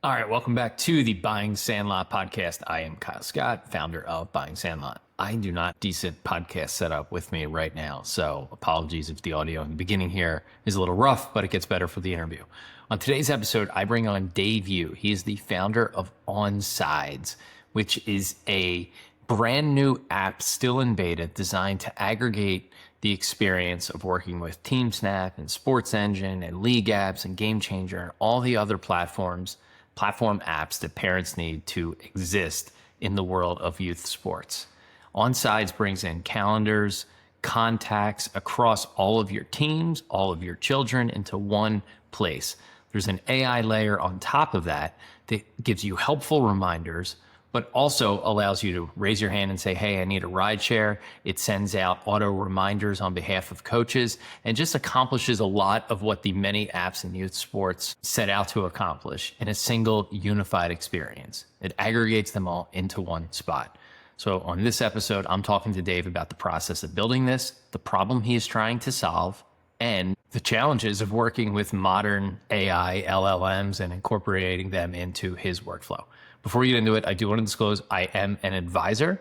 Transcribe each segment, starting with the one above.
All right, welcome back to the Buying Sandlot podcast. I am Kyle Scott, founder of Buying Sandlot. I do not decent podcast setup with me right now, so apologies if the audio in the beginning here is a little rough, but it gets better for the interview. On today's episode, I bring on Dave Yoo. He is the founder of Onsides, which is a brand new app still in beta designed to aggregate the experience of working with TeamSnap and SportsEngine and League apps and Game Changer and all the other platform apps that parents need to exist in the world of youth sports. Onsides brings in calendars, contacts across all of your teams, all of your children into one place. There's an AI layer on top of that gives you helpful reminders, but also allows you to raise your hand and say, hey, I need a ride share. It sends out auto reminders on behalf of coaches and just accomplishes a lot of what the many apps in youth sports set out to accomplish in a single unified experience. It aggregates them all into one spot. So on this episode, I'm talking to Dave about the process of building this, the problem he is trying to solve, and the challenges of working with modern AI LLMs and incorporating them into his workflow. Before we get into it, I do want to disclose I am an advisor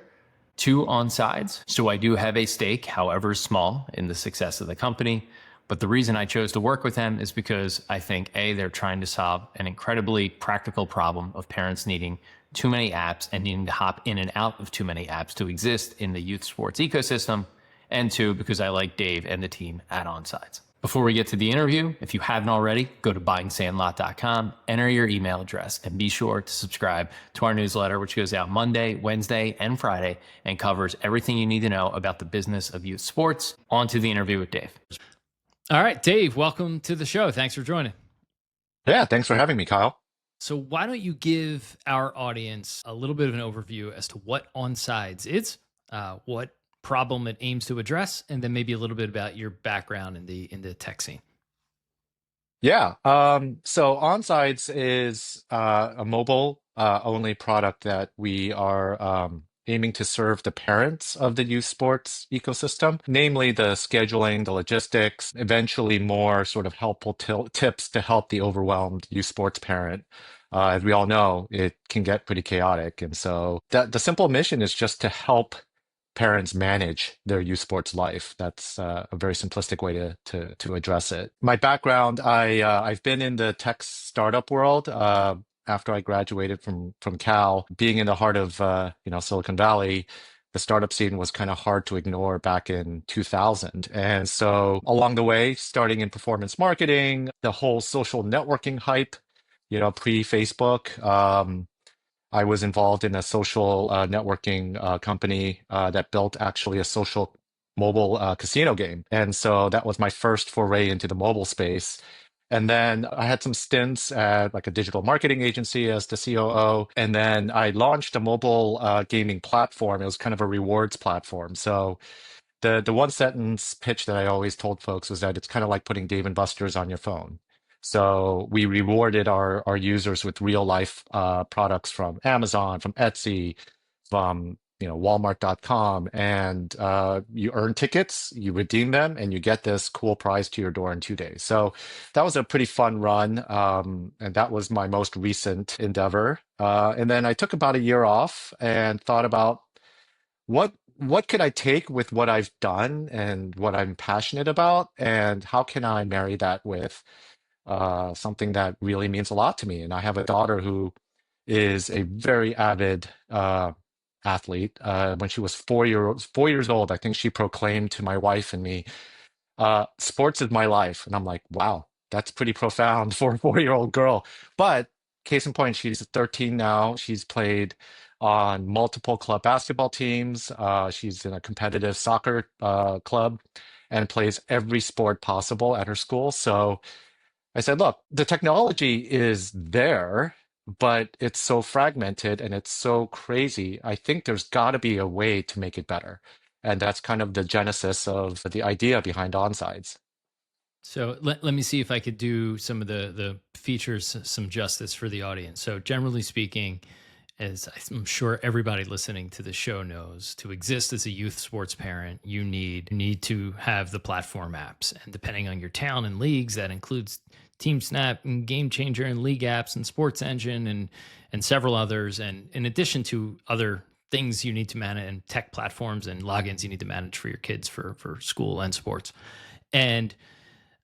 to Onsides. So I do have a stake, however small, in the success of the company. But the reason I chose to work with them is because I think, A, they're trying to solve an incredibly practical problem of parents needing too many apps and needing to hop in and out of too many apps to exist in the youth sports ecosystem. And two, because I like Dave and the team at Onsides. Before we get to the interview, if you haven't already, go to buyingsandlot.com, enter your email address, and be sure to subscribe to our newsletter, which goes out Monday, Wednesday, and Friday, and covers everything you need to know about the business of youth sports. On to the interview with Dave. All right, Dave, welcome to the show. Thanks for joining. Yeah, thanks for having me, Kyle. So why don't you give our audience a little bit of an overview as to what Onsides is, what problem it aims to address, and then maybe a little bit about your background in the tech scene. Yeah, so Onsides is a mobile only product that we are aiming to serve the parents of the youth sports ecosystem, namely the scheduling, the logistics, eventually more sort of helpful tips to help the overwhelmed youth sports parent. As we all know, it can get pretty chaotic. And so the simple mission is just to help parents manage their youth sports life. That's a very simplistic way to address it. My background, I've been in the tech startup world after I graduated from Cal. Being in the heart of Silicon Valley, the startup scene was kind of hard to ignore back in 2000. And so along the way, starting in performance marketing, the whole social networking hype, pre-Facebook. I was involved in a social networking company that built actually a social mobile casino game. And so that was my first foray into the mobile space. And then I had some stints at like a digital marketing agency as the COO. And then I launched a mobile gaming platform. It was kind of a rewards platform. So the one sentence pitch that I always told folks was that it's kind of like putting Dave and Buster's on your phone. So we rewarded our users with real life products from Amazon, from Etsy, from Walmart.com, and you earn tickets, you redeem them, and you get this cool prize to your door in 2 days. So that was a pretty fun run, and that was my most recent endeavor. And then I took about a year off and thought about what could I take with what I've done and what I'm passionate about, and how can I marry that with something that really means a lot to me. And I have a daughter who is a very avid athlete. When she was 4 years old, I think she proclaimed to my wife and me, "Sports is my life." And I'm like, "Wow, that's pretty profound for a 4-year-old girl." But case in point, she's 13 now. She's played on multiple club basketball teams. She's in a competitive soccer club and plays every sport possible at her school. So I said, look, the technology is there, but it's so fragmented and it's so crazy. I think there's got to be a way to make it better. And that's kind of the genesis of the idea behind Onsides. So let me see if I could do some of the features some justice for the audience. So generally speaking, as I'm sure everybody listening to the show knows, to exist as a youth sports parent, you need to have the platform apps. And depending on your town and leagues, that includes TeamSnap and Game Changer and League Apps and SportsEngine and several others. And in addition to other things you need to manage and tech platforms and logins you need to manage for your kids for school and sports. And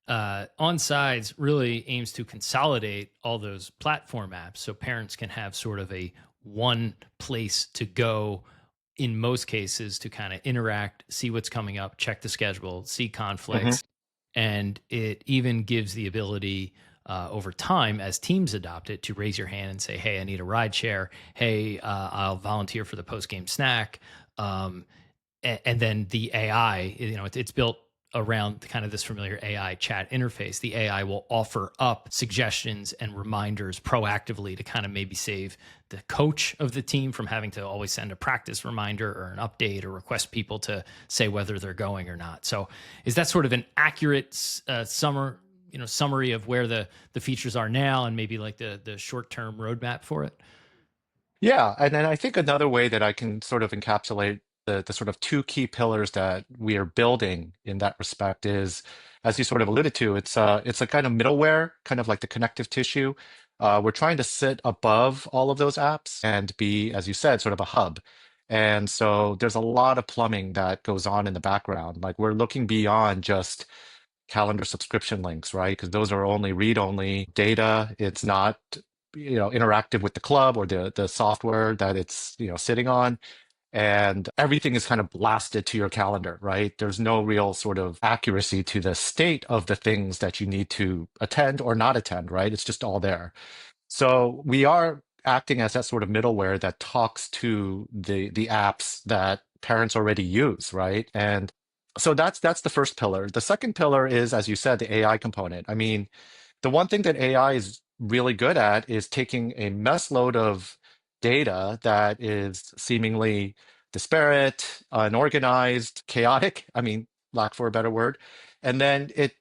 Onsides really aims to consolidate all those platform apps so parents can have sort of a one place to go in most cases to kind of interact, see what's coming up, check the schedule, see Hmm. conflicts. And it even gives the ability over time as teams adopt it to raise your hand and say, hey, I need a ride share. Hey, I'll volunteer for the post game snack. And then the AI, it's built around kind of this familiar AI chat interface. The AI will offer up suggestions and reminders proactively to kind of maybe save the coach of the team from having to always send a practice reminder or an update or request people to say whether they're going or not. So is that sort of an accurate summary of where the features are now and maybe like the short-term roadmap for it? Yeah, and then I think another way that I can sort of encapsulate the sort of two key pillars that we are building in that respect is, as you sort of alluded to, it's a kind of middleware, kind of like the connective tissue. We're trying to sit above all of those apps and be, as you said, sort of a hub. And so there's a lot of plumbing that goes on in the background. Like we're looking beyond just calendar subscription links, right? Because those are only read-only data. It's not, interactive with the club or the software that it's, sitting on. And everything is kind of blasted to your calendar, right? There's no real sort of accuracy to the state of the things that you need to attend or not attend, right? It's just all there. So we are acting as that sort of middleware that talks to the apps that parents already use, right? And so that's the first pillar. The second pillar is, as you said, the AI component. I mean, the one thing that AI is really good at is taking a mess load of data that is seemingly disparate, unorganized, chaotic. I mean, lack for a better word, and then it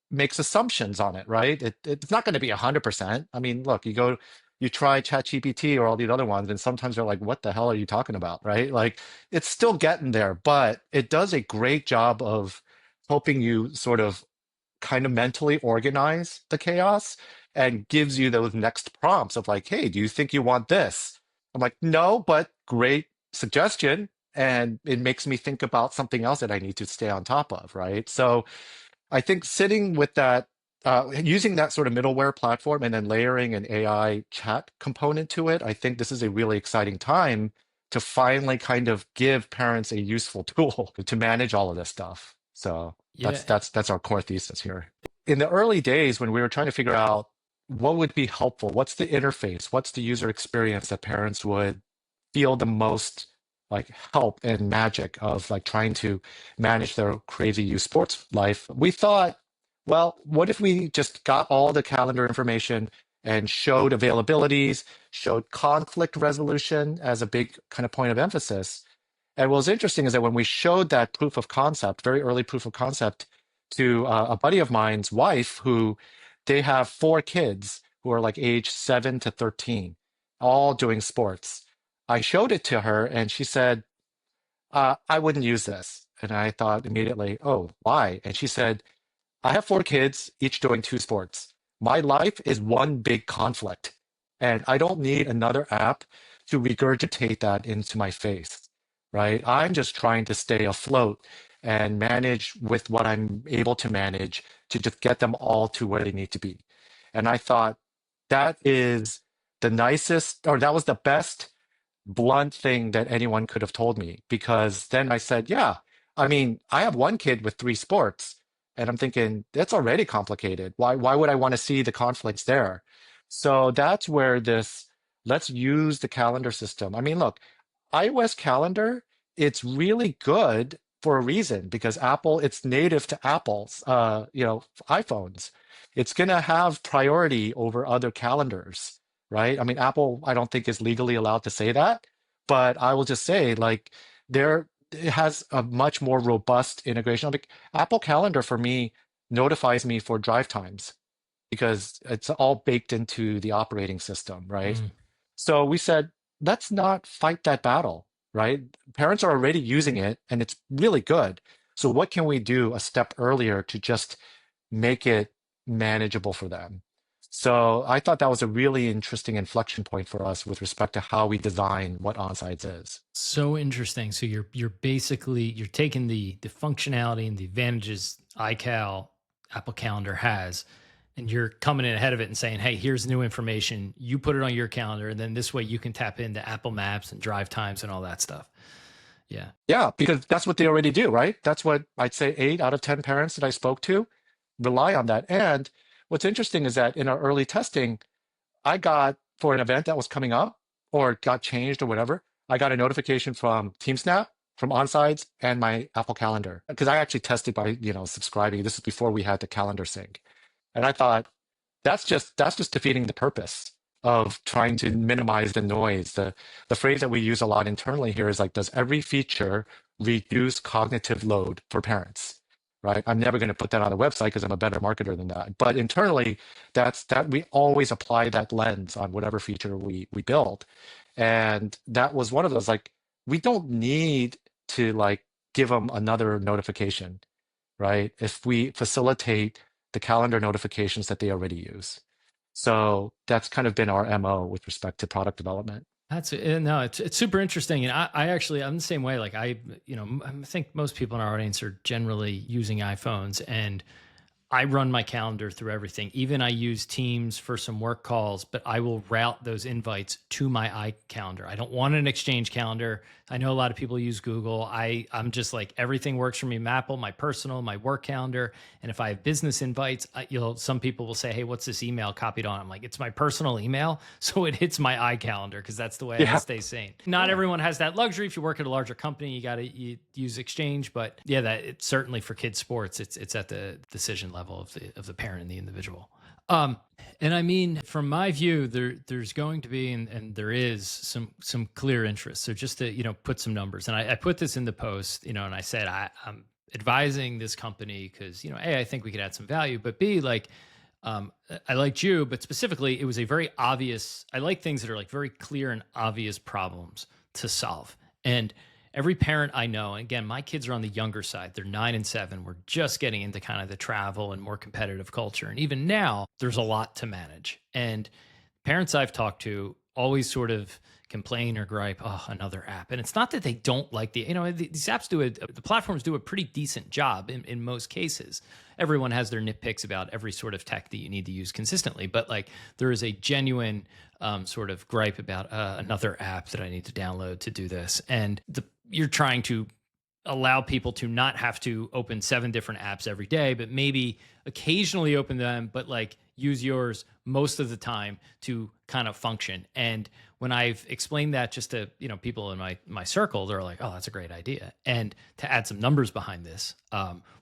makes assumptions on it, right? It's not going to be 100%. I mean, look, you try ChatGPT or all these other ones, and sometimes they're like, what the hell are you talking about, right? Like, it's still getting there, but it does a great job of helping you sort of kind of mentally organize the chaos and gives you those next prompts of like, hey, do you think you want this? I'm like, no, but great suggestion. And it makes me think about something else that I need to stay on top of, right? So I think sitting with that, using that sort of middleware platform and then layering an AI chat component to it, I think this is a really exciting time to finally kind of give parents a useful tool to manage all of this stuff. So Yeah. that's our core thesis here. In the early days when we were trying to figure out what would be helpful, what's the interface, what's the user experience that parents would feel the most like help and magic of like trying to manage their crazy youth sports life, we thought, well, what if we just got all the calendar information and showed availabilities, showed conflict resolution as a big kind of point of emphasis. And what was interesting is that when we showed that proof of concept, very early proof of concept, to a buddy of mine's wife, who they have four kids who are like age 7 to 13, all doing sports. I showed it to her and she said, I wouldn't use this. And I thought immediately, oh, why? And she said, I have four kids, each doing two sports. My life is one big conflict, and I don't need another app to regurgitate that into my face, right? I'm just trying to stay afloat and manage with what I'm able to manage to just get them all to where they need to be. And I thought that is the nicest, or that was the best blunt thing that anyone could have told me, because then I said, yeah, I mean, I have one kid with three sports and I'm thinking that's already complicated. Why would I want to see the conflicts there? So that's where this let's use the calendar system. I mean, look, iOS calendar, it's really good for a reason because Apple, it's native to Apple's iPhones. It's gonna have priority over other calendars, right? I mean, Apple, I don't think is legally allowed to say that, but I will just say, like, there it has a much more robust integration. Like, Apple Calendar for me notifies me for drive times because it's all baked into the operating system, right? Mm. So we said, let's not fight that battle, right? Parents are already using it and it's really good. So what can we do a step earlier to just make it manageable for them. So I thought that was a really interesting inflection point for us with respect to how we design what Onsides is. So interesting. So you're basically you're taking the functionality and the advantages iCal Apple Calendar has, and you're coming in ahead of it and saying, "Hey, here's new information. You put it on your calendar, and then this way you can tap into Apple Maps and drive times and all that stuff." Yeah. Yeah, because that's what they already do, right? That's what I'd say 8 out of 10 parents that I spoke to rely on that. And what's interesting is that in our early testing, I got for an event that was coming up or got changed or whatever, I got a notification from TeamSnap, from Onsides, and my Apple Calendar. Because I actually tested by, subscribing. This is before we had the calendar sync. And I thought, that's just defeating the purpose of trying to minimize the noise. The phrase that we use a lot internally here is like, does every feature reduce cognitive load for parents? Right? I'm never going to put that on the website because I'm a better marketer than that. But internally, that we always apply that lens on whatever feature we build. And that was one of those, like, we don't need to like give them another notification, right? If we facilitate the calendar notifications that they already use. So that's kind of been our MO with respect to product development. That's no, it's super interesting, and I actually I'm the same way. Like I think most people in our audience are generally using iPhones, and I run my calendar through everything. Even I use Teams for some work calls, but I will route those invites to my iCalendar. I don't want an Exchange calendar. I know a lot of people use Google. I'm just like everything works for me. Apple, my personal, my work calendar, and if I have business invites, some people will say, "Hey, what's this email copied on?" I'm like, "It's my personal email," so it hits my iCalendar because that's the way I Yeah. stay sane. Not everyone has that luxury. If you work at a larger company, you use Exchange, but yeah, that it's certainly for kids sports. It's at the decision level of the parent and the individual. And I mean, from my view, there's going to be and there is some clear interest. So just to put some numbers, and I put this in the post, and I said I'm advising this company because A, I think we could add some value, but B, like I liked you, but specifically, it was a very obvious. I like things that are like very clear and obvious problems to solve, and every parent I know, and again, my kids are on the younger side. They're 9 and 7. We're just getting into kind of the travel and more competitive culture. And even now, there's a lot to manage. And parents I've talked to always sort of complain or gripe, oh, another app. And it's not that they don't like these apps the platforms do a pretty decent job in most cases. Everyone has their nitpicks about every sort of tech that you need to use consistently. But like there is a genuine sort of gripe about another app that I need to download to do this. And you're trying to allow people to not have to open 7 different apps every day, but maybe occasionally open them, but like use yours most of the time to kind of function. And when I've explained that just to, people in my circle, they're like, oh, that's a great idea. And to add some numbers behind this,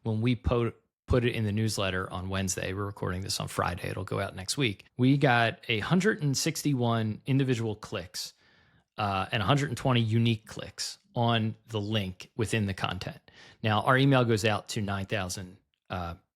when we put it in the newsletter on Wednesday, we're recording this on Friday, it'll go out next week. We got 161 individual clicks and 120 unique clicks on the link within the content. Now, our email goes out to 9,000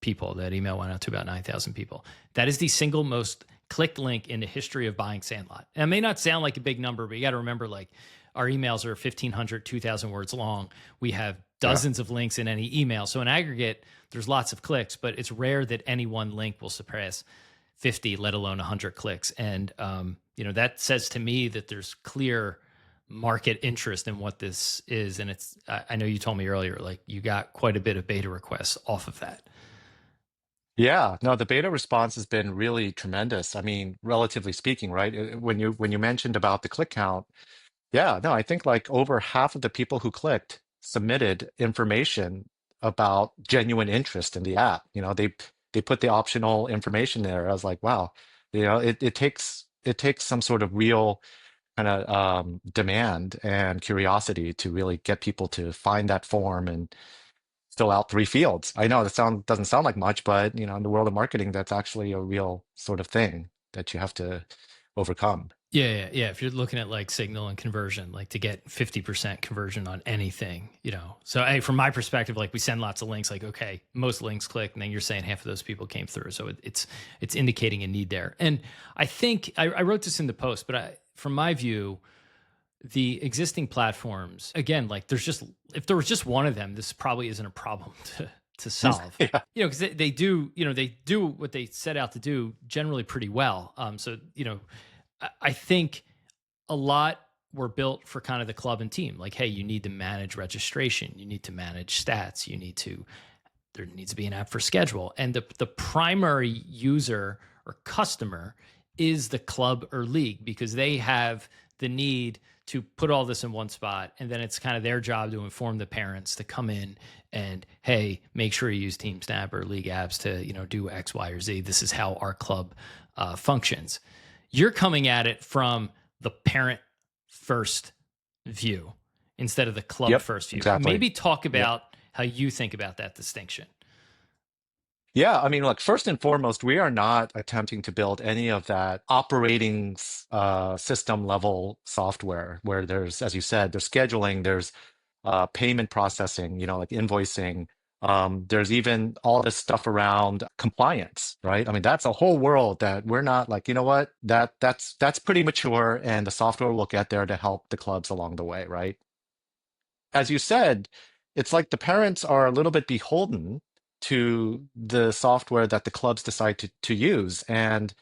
people. That email went out to about 9,000 people. That is the single most clicked link in the history of Buying Sandlot. And it may not sound like a big number, but you got to remember, like, our emails are 1,500, 2,000 words long. We have dozens of links in any email. So in aggregate, there's lots of clicks, but it's rare that any one link will surpass 50, let alone 100 clicks. And, that says to me that there's clear market interest in what this is. And I know you told me earlier, like you got quite a bit of beta requests off of that. Yeah, no, the beta response has been really tremendous. I mean, relatively speaking, right? When you mentioned about the click count, yeah, no, I think like over half of the people who clicked submitted information about genuine interest in the app. They put the optional information there. I was like, wow, it takes some sort of real kind of demand and curiosity to really get people to find that form and fill out 3 fields. I know doesn't sound like much, but in the world of marketing, that's actually a real sort of thing that you have to overcome. Yeah. If you're looking at like signal and conversion, like to get 50% conversion on anything, So hey, from my perspective, like we send lots of links, like, okay, most links click, and then you're saying half of those people came through. So it's indicating a need there. And I think I wrote this in the post, but from my view, the existing platforms, again, like if there was just one of them, this probably isn't a problem to solve. Yeah. Because they do, they do what they set out to do generally pretty well. So I think a lot were built for kind of the club and team. Like, hey, you need to manage registration, you need to manage stats, there needs to be an app for schedule, and the primary user or customer is the club or league because they have the need to put all this in one spot, and then it's kind of their job to inform the parents to come in and, hey, make sure you use TeamSnap or league apps to do X, Y, or Z. This is how our club functions. You're coming at it from the parent first view instead of the club Yep. first view. Exactly. Maybe talk Yep. about how you think about that distinction. Yeah, I mean, look, first and foremost, we are not attempting to build any of that operating system level software where there's, as you said, there's scheduling, there's payment processing, like invoicing. There's even all this stuff around compliance, right? I mean, that's a whole world that we're not like, you know what, that's pretty mature, and the software will get there to help the clubs along the way, right? As you said, it's like the parents are a little bit beholden to the software that the clubs decide to use. And,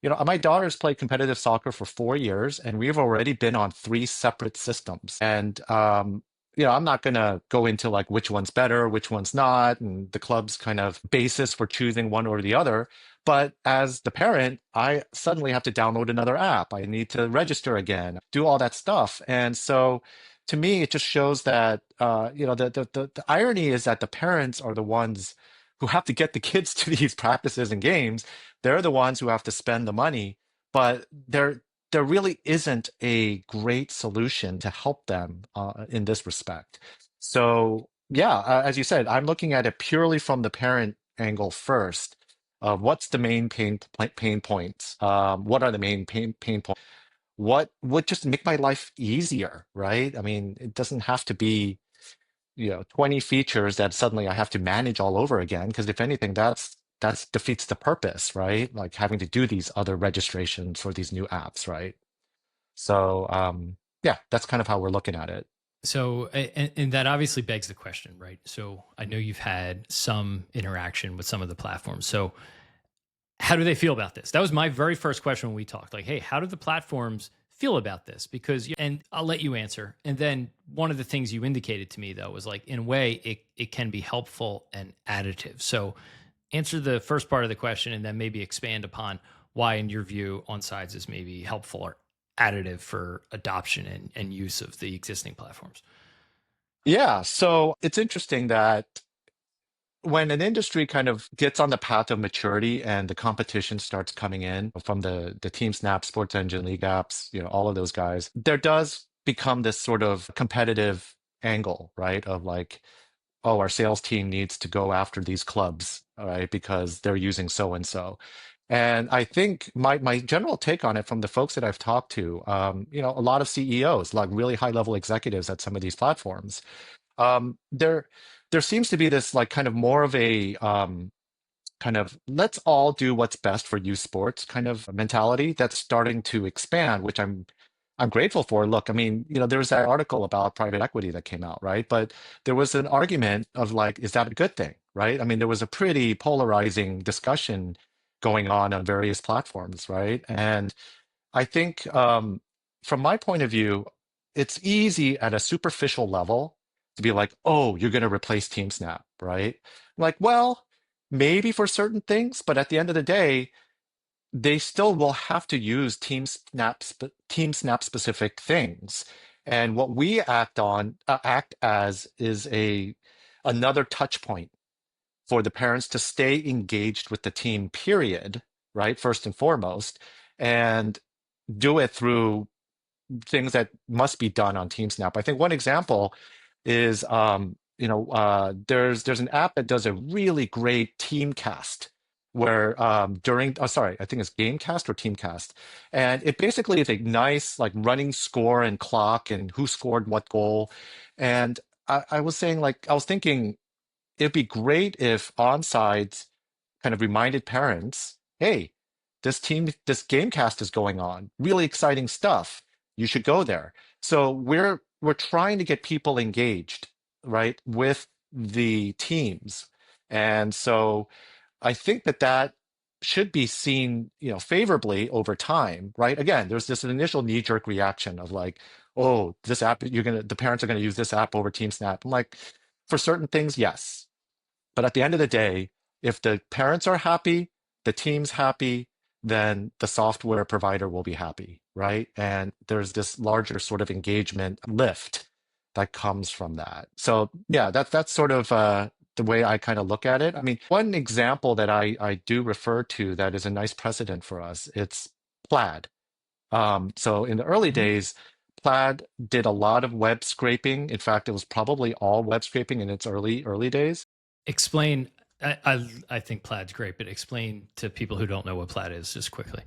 my daughter's played competitive soccer for 4 years, and we've already been on three separate systems. And, I'm not going to go into like which one's better, which one's not, and the club's kind of basis for choosing one or the other. But as the parent, I suddenly have to download another app. I need to register again, do all that stuff. And so, to me, it just shows that the irony is that the parents are the ones who have to get the kids to these practices and games. They're the ones who have to spend the money, but there really isn't a great solution to help them in this respect. So yeah, as you said, I'm looking at it purely from the parent angle first. What's the main pain points? What are the main pain points? What would just make my life easier, right? I mean, it doesn't have to be, 20 features that suddenly I have to manage all over again, because if anything, that's defeats the purpose, right? Like having to do these other registrations for these new apps, right? So, yeah, that's kind of how we're looking at it. So, and that obviously begs the question, right? So, I know you've had some interaction with some of the platforms. So, how do they feel about this? That was my very first question when we talked. Like, hey, how do the platforms feel about this? Because, and I'll let you answer. And then one of the things you indicated to me though was like, in a way, it can be helpful and additive. So, answer the first part of the question, and then maybe expand upon why, in your view, Onsides is maybe helpful or additive for adoption and use of the existing platforms. Yeah, so it's interesting that when an industry kind of gets on the path of maturity and the competition starts coming in from the TeamSnap, SportsEngine, League apps, all of those guys, there does become this sort of competitive angle, right? Of like, oh, our sales team needs to go after these clubs, all right, because they're using so and so. And I think my general take on it from the folks that I've talked to, a lot of CEOs, like really high level executives at some of these platforms, um, there there seems to be this like kind of more of a kind of let's all do what's best for youth sports kind of mentality that's starting to expand, which I'm grateful for. Look, I mean, there was that article about private equity that came out, right? But there was an argument of like, is that a good thing, right? I mean, there was a pretty polarizing discussion going on various platforms, right? And I think from my point of view, it's easy at a superficial level to be like, oh, you're going to replace TeamSnap, right? Like, well, maybe for certain things, but at the end of the day, they still will have to use TeamSnap specific things. And what we act as is another touch point for the parents to stay engaged with the team, period, right? First and foremost. And do it through things that must be done on TeamSnap. I think one example is, there's an app that does a really great team cast where I think it's Gamecast or Teamcast, and it basically is a nice like running score and clock and who scored what goal. And I was saying like I was thinking it'd be great if Onsides kind of reminded parents, hey, this Gamecast is going on, really exciting stuff. You should go there. So we're trying to get people engaged, right, with the teams. And so I think that that should be seen, favorably over time, right? Again, there's this initial knee-jerk reaction of like, oh, this app, the parents are gonna use this app over TeamSnap. I'm like, for certain things, yes. But at the end of the day, if the parents are happy, the team's happy, then the software provider will be happy, right? And there's this larger sort of engagement lift that comes from that. So yeah, that's sort of the way I kind of look at it. I mean, one example that I do refer to that is a nice precedent for us, it's Plaid. So in the early Mhm. days, Plaid did a lot of web scraping. In fact, it was probably all web scraping in its early days. Explain. I think Plaid's great, but explain to people who don't know what Plaid is just quickly.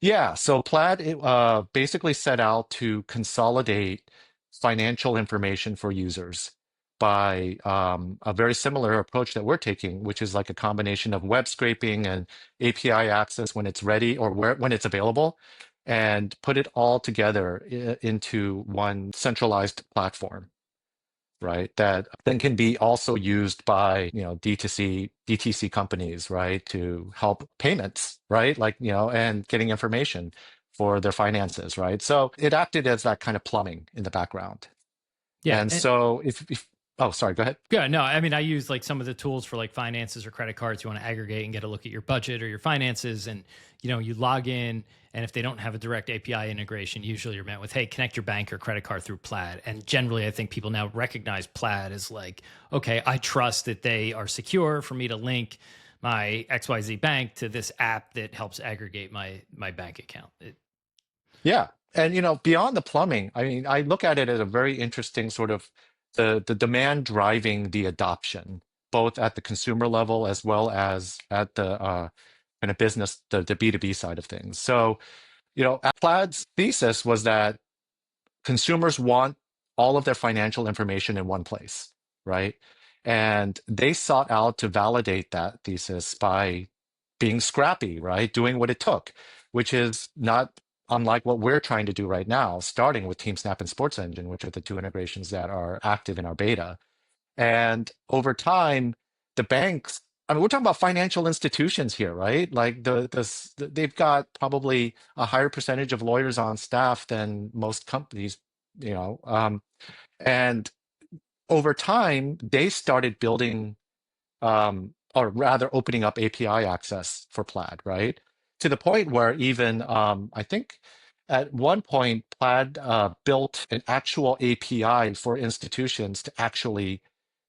Yeah, so Plaid basically set out to consolidate financial information for users by a very similar approach that we're taking, which is like a combination of web scraping and API access when it's ready or when it's available, and put it all together into one centralized platform, right? That then can be also used by, DTC companies, right? To help payments, right? Like, and getting information for their finances, right? So it acted as that kind of plumbing in the background. Yeah, And and so if oh, sorry, go ahead. yeah, no, I mean, I use like some of the tools for like finances or credit cards. You want to aggregate and get a look at your budget or your finances, and you log in, and if they don't have a direct API integration, usually you're met with, "Hey, connect your bank or credit card through Plaid." And generally, I think people now recognize Plaid as like, okay, I trust that they are secure for me to link my XYZ bank to this app that helps aggregate my bank account. Yeah. And beyond the plumbing, I mean, I look at it as a very interesting sort of the demand driving the adoption, both at the consumer level as well as at the kind of business, the B2B side of things. So, Plaid's thesis was that consumers want all of their financial information in one place, right? And they sought out to validate that thesis by being scrappy, right? Doing what it took, which is not unlike what we're trying to do right now, starting with TeamSnap and SportsEngine, which are the two integrations that are active in our beta. And over time, the banks, I mean, we're talking about financial institutions here, right? Like they've got probably a higher percentage of lawyers on staff than most companies, you know. And over time, they started building, or rather opening up API access for Plaid, right? To the point where even, I think at one point, Plaid built an actual API for institutions to actually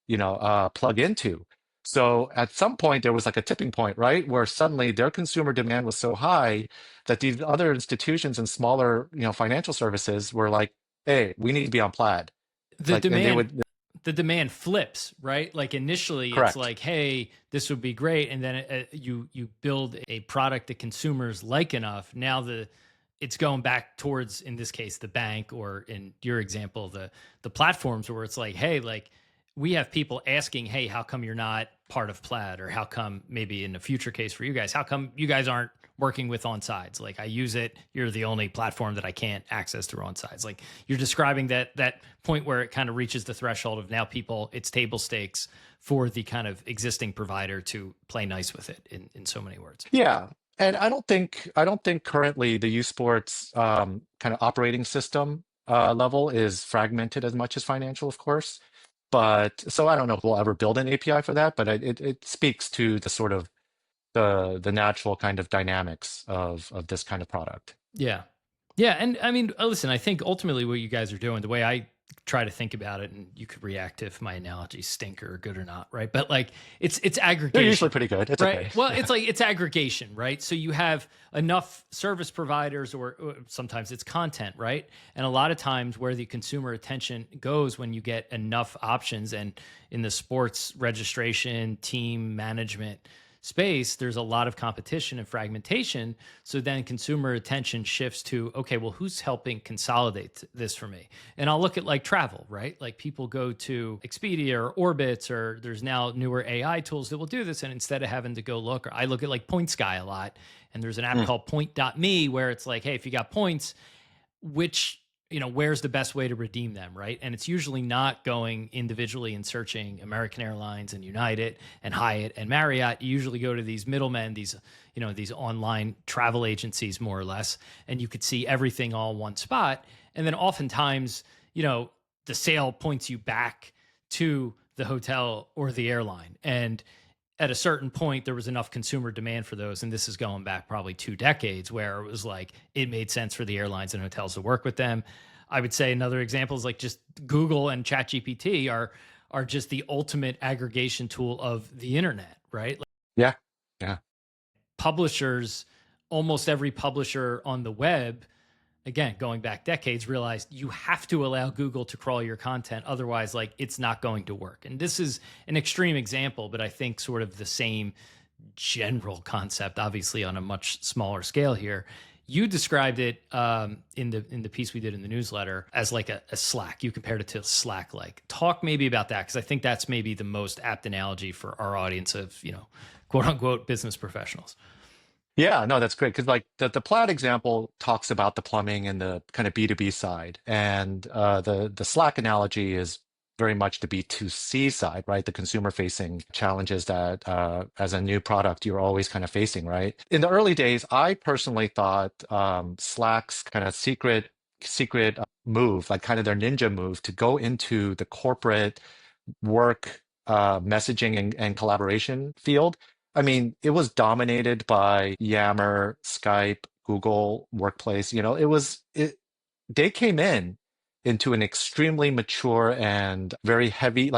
plug into. So at some point, there was like a tipping point, right? Where suddenly their consumer demand was so high that these other institutions and smaller, financial services were like, hey, we need to be on Plaid. the Like, and they demand would, the demand flips, right? Like initially it's correct. like, hey, this would be great, and then you build a product that consumers like enough. Now it's going back towards, in this case, the bank, or in your example, the platforms, where it's like, hey, like we have people asking, hey, how come you're not part of Plaid? Or how come, maybe in the future case for you guys, how come you guys aren't working with Onsides? Like I use it, you're the only platform that I can't access through Onsides. Like you're describing that point where it kind of reaches the threshold of now people, it's table stakes for the kind of existing provider to play nice with it, in so many words. Yeah. And I don't think currently the U Sports kind of operating system level is fragmented as much as financial, of course. But so I don't know if we'll ever build an API for that, but it speaks to the sort of the natural kind of dynamics of this kind of product. Yeah. Yeah. And I mean, listen, I think ultimately what you guys are doing, the way I try to think about it, and you could react if my analogies stink or good or not, right? But like it's They're usually aggregation, pretty good. It's right? okay. Well, it's like it's aggregation, right? So you have enough service providers, or sometimes it's content, right? And a lot of times where the consumer attention goes when you get enough options, and in the sports registration, team management space, there's a lot of competition and fragmentation. So then consumer attention shifts to, okay, well, who's helping consolidate this for me? And I'll look at like travel, right? Like people go to Expedia or Orbitz, or there's now newer AI tools that will do this. And instead of having to go look, or I look at like Point Sky a lot, and there's an app Mm. called point.me where it's like, hey, if you got points, which where's the best way to redeem them, right? And it's usually not going individually and searching American Airlines and United and Hyatt and Marriott. You usually go to these middlemen, these online travel agencies, more or less, and you could see everything all in one spot. And then oftentimes, the sale points you back to the hotel or the airline. And at a certain point, there was enough consumer demand for those. And this is going back probably 2 decades, where it was like it made sense for the airlines and hotels to work with them. I would say another example is like just Google and ChatGPT are just the ultimate aggregation tool of the internet, right? Like Yeah. Yeah. publishers, almost every publisher on the web, again, going back decades, realized you have to allow Google to crawl your content. Otherwise, like it's not going to work. And this is an extreme example, but I think sort of the same general concept, obviously on a much smaller scale here. You described it in the piece we did in the newsletter as like a Slack. You compared it to Slack. Like, talk maybe about that, because I think that's maybe the most apt analogy for our audience of quote unquote business professionals. Yeah, no, that's great because like the Plaid example talks about the plumbing and the kind of B2B side, and the Slack analogy is very much the B2C side, right? The consumer facing challenges that as a new product you're always kind of facing, right? In the early days, I personally thought Slack's kind of secret move, like kind of their ninja move to go into the corporate work messaging and collaboration field. I mean, it was dominated by Yammer, Skype, Google Workplace. They came in into an extremely mature and very heavy.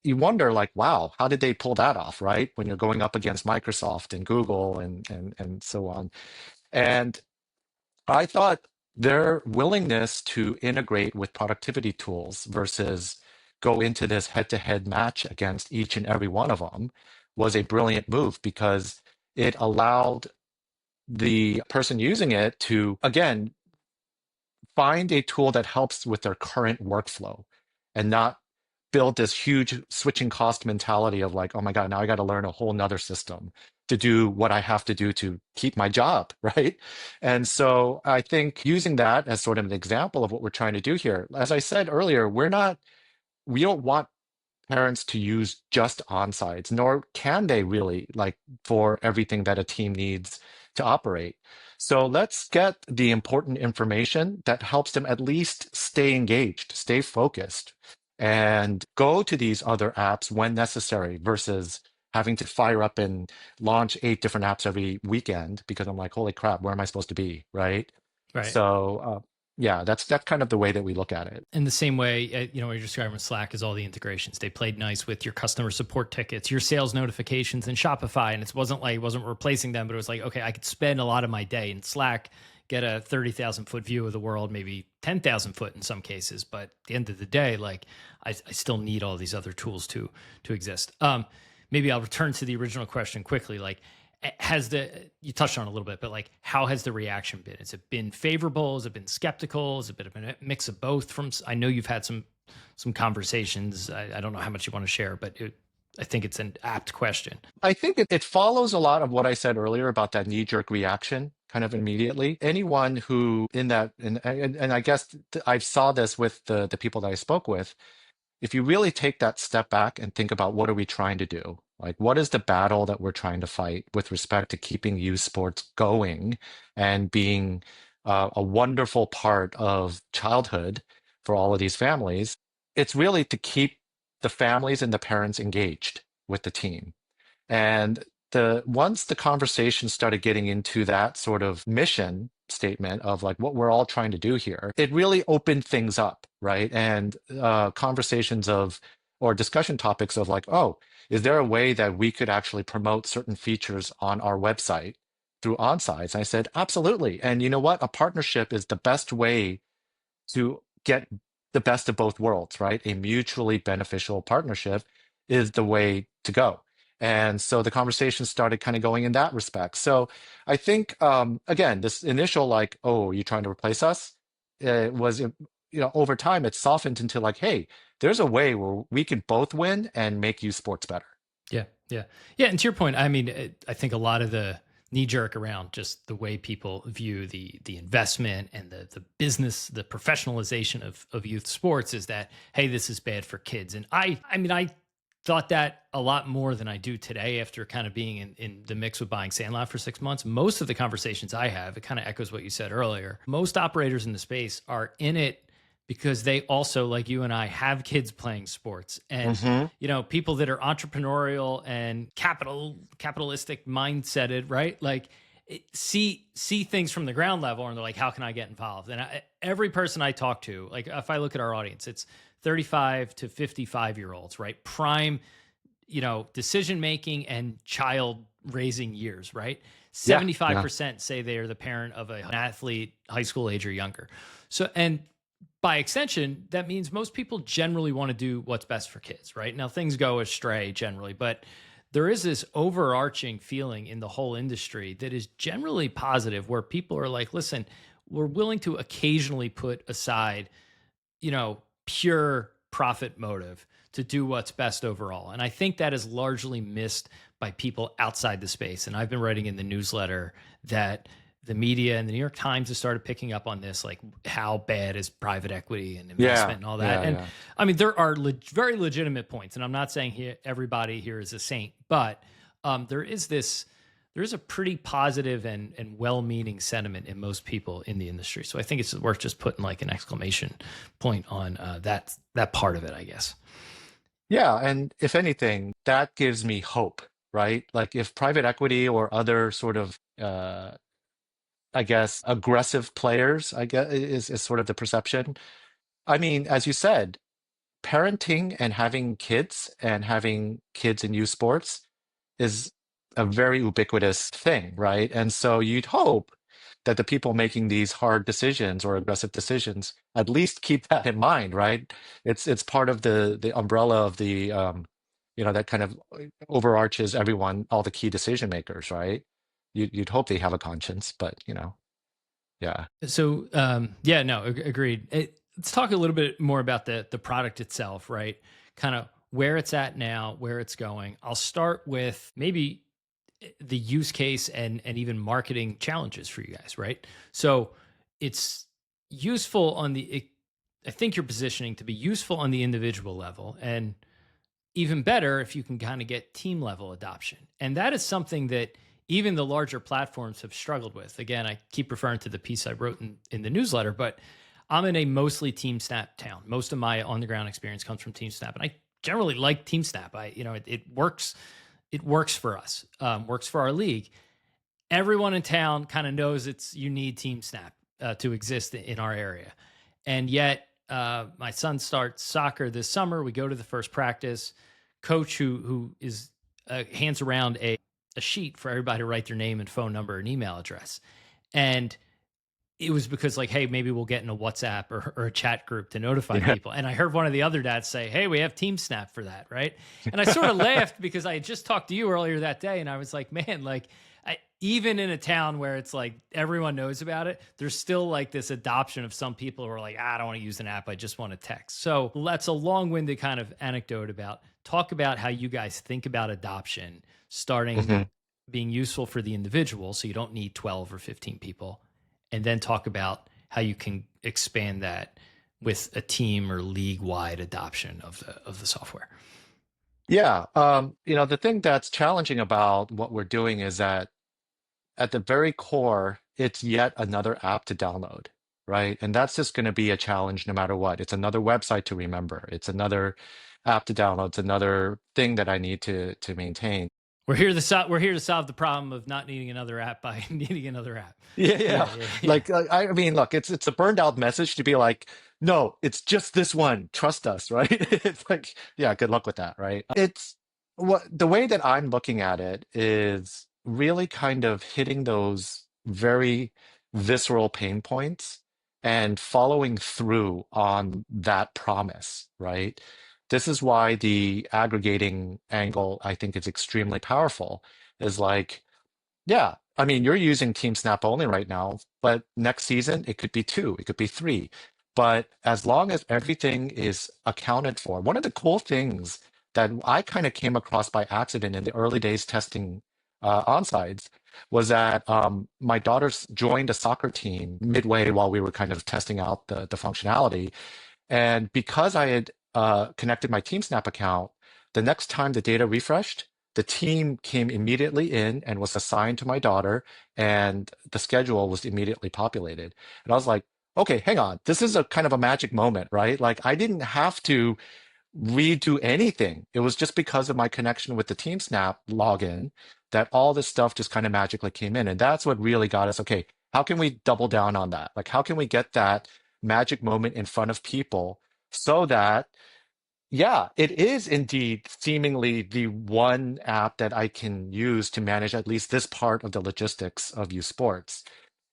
You wonder, like, wow, how did they pull that off, right? When you're going up against Microsoft and Google and so on. And I thought their willingness to integrate with productivity tools versus go into this head-to-head match against each and every one of them was a brilliant move because it allowed the person using it to, again, find a tool that helps with their current workflow and not build this huge switching cost mentality of like, oh my God, now I got to learn a whole nother system to do what I have to do to keep my job, right? And so I think using that as sort of an example of what we're trying to do here, as I said earlier, we don't want parents to use just Onsides, nor can they really, like for everything that a team needs to operate. So let's get the important information that helps them at least stay engaged, stay focused, and go to these other apps when necessary versus having to fire up and launch 8 different apps every weekend because I'm like, holy crap, where am I supposed to be? Right. Right. So, yeah, that's kind of the way that we look at it. In the same way, what you're describing with Slack is all the integrations. They played nice with your customer support tickets, your sales notifications, and Shopify. And it wasn't replacing them, but it was like, okay, I could spend a lot of my day in Slack, get a 30,000 foot view of the world, maybe 10,000 foot in some cases. But at the end of the day, like I still need all these other tools to exist. Maybe I'll return to the original question quickly. Like, you touched on it a little bit, but like, how has the reaction been? Has it been favorable? Has it been skeptical? Has it been a mix of both? I know you've had some conversations. I don't know how much you want to share, but I think it's an apt question. I think it follows a lot of what I said earlier about that knee-jerk reaction kind of immediately. Anyone who in that, and I guess I saw this with the people that I spoke with, if you really take that step back and think about what are we trying to do? Like, what is the battle that we're trying to fight with respect to keeping youth sports going and being a wonderful part of childhood for all of these families? It's really to keep the families and the parents engaged with the team. And once the conversation started getting into that sort of mission statement of like what we're all trying to do here, it really opened things up, right? And conversations of or discussion topics of like, oh, is there a way that we could actually promote certain features on our website through Onsides? And I said, absolutely. And you know what? A partnership is the best way to get the best of both worlds, right? A mutually beneficial partnership is the way to go. And so the conversation started kind of going in that respect. So I think, again, this initial like, oh, you're trying to replace us, was, over time, it softened into like, hey, there's a way where we can both win and make youth sports better. Yeah, yeah, yeah. And to your point, I mean, I think a lot of the knee jerk around just the way people view the investment and the business, the professionalization of youth sports is that, hey, this is bad for kids. And I mean, I thought that a lot more than I do today after kind of being in the mix with buying Sandlot for 6 months. Most of the conversations I have, it kind of echoes what you said earlier. Most operators in the space are in it because they also, like you and I, have kids playing sports. And, you know, people that are entrepreneurial and capitalistic mindseted, right? Like see things from the ground level and they're like, how can I get involved? And every person I talk to, like if I look at our audience, it's 35 to 55 year olds, right? Prime, you know, decision making and child raising years, right? 75% say they are the parent of an athlete, high school age or younger. So, and by extension, that means most people generally want to do what's best for kids, right? Now, things go astray generally, but there is this overarching feeling in the whole industry that is generally positive, where people are like, listen, we're willing to occasionally put aside, you know, pure profit motive to do what's best overall. And I think that is largely missed by people outside the space. And I've been writing in the newsletter that the media and the New York Times has started picking up on this, like how bad is private equity and investment and all that. I mean, there are very legitimate points, and I'm not saying everybody here is a saint, but there is a pretty positive and well-meaning sentiment in most people in the industry. So I think it's worth just putting like an exclamation point on that part of it, I guess. Yeah, and if anything, that gives me hope, right? Like if private equity or other sort of I guess aggressive players, I guess is sort of the perception. I mean, as you said, parenting and having kids in youth sports is a very ubiquitous thing, right? And so you'd hope that the people making these hard decisions or aggressive decisions at least keep that in mind, right? It's part of the umbrella of the you know, that kind of overarches everyone, all the key decision makers, right? You'd hope they have a conscience, but you know, yeah. So yeah, no, agreed. Let's talk a little bit more about the product itself, right? Kind of where it's at now, where it's going. I'll start with maybe the use case and even marketing challenges for you guys, right? So it's useful on I think you're positioning to be useful on the individual level, and even better if you can kind of get team level adoption. And that is something that even the larger platforms have struggled with. Again, I keep referring to the piece I wrote in the newsletter, but I'm in a mostly TeamSnap town. Most of my on the ground experience comes from TeamSnap, and I generally like TeamSnap. It works. It works for us. Works for our league. Everyone in town kind of knows you need TeamSnap to exist in our area, and yet my son starts soccer this summer. We go to the first practice. Coach who is hands around a sheet for everybody to write their name and phone number and email address. And it was because like, hey, maybe we'll get in a WhatsApp or a chat group to notify people. And I heard one of the other dads say, hey, we have TeamSnap for that, right? And I sort of laughed because I had just talked to you earlier that day, and I was like, man, like even in a town where it's like everyone knows about it, there's still like this adoption of some people who are like, I don't want to use an app, I just want to text. So that's a long-winded kind of anecdote talk about how you guys think about adoption starting being useful for the individual, so you don't need 12 or 15 people, and then talk about how you can expand that with a team or league-wide adoption of the software. Yeah, you know, the thing that's challenging about what we're doing is that at the very core, it's yet another app to download, right? And that's just going to be a challenge no matter what. It's another website to remember. It's another app to download. It's another thing that I need to maintain. We're here to solve the problem of not needing another app by needing another app. Yeah. Like, I mean, look, it's a burned out message to be like, no, it's just this one. Trust us, right? It's like, yeah, good luck with that, right? It's the way that I'm looking at it is really kind of hitting those very visceral pain points and following through on that promise, right? This is why the aggregating angle, I think, is extremely powerful. Is like, yeah, I mean, you're using TeamSnap only right now, but next season it could be two, it could be three. But as long as everything is accounted for, one of the cool things that I kind of came across by accident in the early days testing Onsides was that my daughter's joined a soccer team midway while we were kind of testing out the functionality. And because I had connected my TeamSnap account, the next time the data refreshed, the team came immediately in and was assigned to my daughter, and the schedule was immediately populated. And I was like, okay, hang on. This is a kind of a magic moment, right? Like I didn't have to redo anything. It was just because of my connection with the TeamSnap login that all this stuff just kind of magically came in. And that's what really got us, okay, how can we double down on that? Like, how can we get that magic moment in front of people so that, yeah, it is indeed seemingly the one app that I can use to manage at least this part of the logistics of youth sports.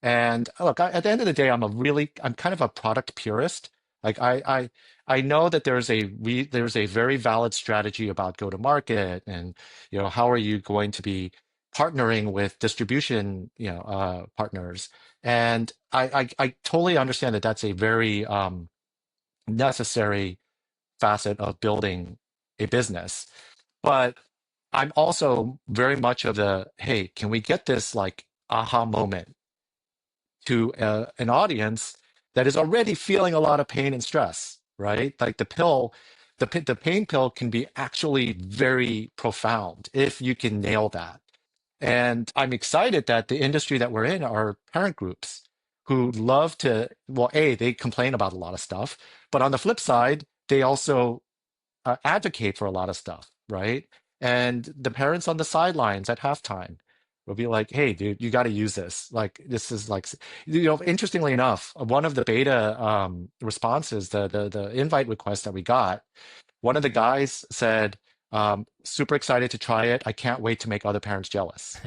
And look, at the end of the day, I'm kind of a product purist. Like I know that there's a very valid strategy about go to market, and how are you going to be partnering with distribution partners. And I totally understand that that's a very necessary facet of building a business. But I'm also very much of the, hey, can we get this like aha moment to an audience that is already feeling a lot of pain and stress, right? Like the pain pill can be actually very profound if you can nail that. And I'm excited that the industry that we're in are parent groups who love to, well, A, they complain about a lot of stuff, but on the flip side, they also advocate for a lot of stuff, right? And the parents on the sidelines at halftime will be like, "Hey, dude, you got to use this. Like, this is like, interestingly enough, one of the beta responses, the invite request that we got, one of the guys said, super excited to try it. I can't wait to make other parents jealous."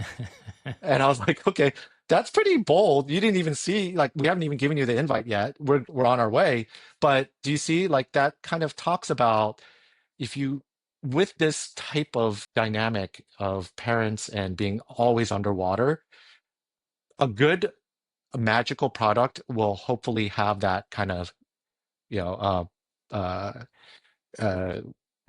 And I was like, okay, that's pretty bold. You didn't even see, like, we haven't even given you the invite yet. We're on our way. But do you see, like, that kind of talks about if you, with this type of dynamic of parents and being always underwater, a good magical product will hopefully have that kind of, you know, uh, uh,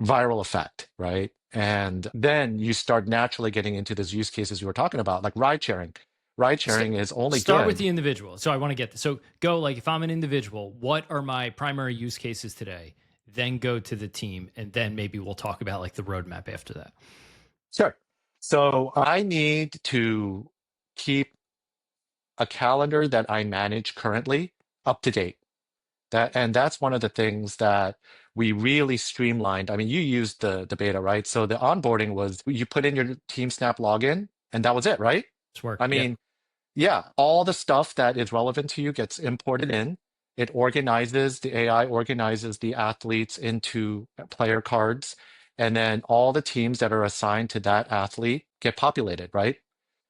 viral effect, right? And then you start naturally getting into those use cases you were talking about, like ride sharing. Ride sharing is only Start with good. the individual. So I want to get this. So go, like, if I'm an individual, what are my primary use cases today? Then go to the team, and then maybe we'll talk about like the roadmap after that. Sure. So I need to keep a calendar that I manage currently up to date. That's one of the things that we really streamlined. I mean, you used the beta, right? So the onboarding was you put in your TeamSnap login, and that was it, right? It's work. I mean, yeah, all the stuff that is relevant to you gets imported in. It organizes, the AI organizes the athletes into player cards, and then all the teams that are assigned to that athlete get populated, right?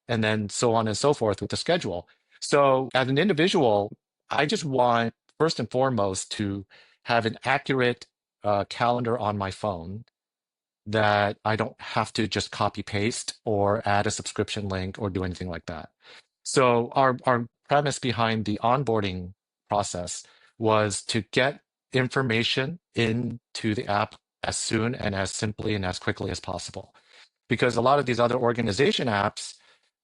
And then so on and so forth with the schedule. So as an individual, I just want, first and foremost, to have an accurate calendar on my phone that I don't have to just copy paste or add a subscription link or do anything like that. So our premise behind the onboarding process was to get information into the app as soon and as simply and as quickly as possible. Because a lot of these other organization apps,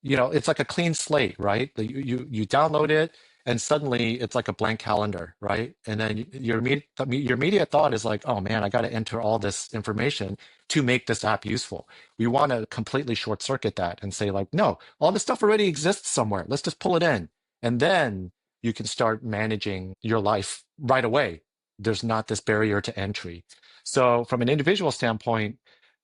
it's like a clean slate, right? You download it and suddenly it's like a blank calendar, right? And then your immediate thought is like, oh man, I got to enter all this information to make this app useful. We want to completely short circuit that and say like, no, all this stuff already exists somewhere. Let's just pull it in. And then you can start managing your life right away. There's not this barrier to entry. So from an individual standpoint,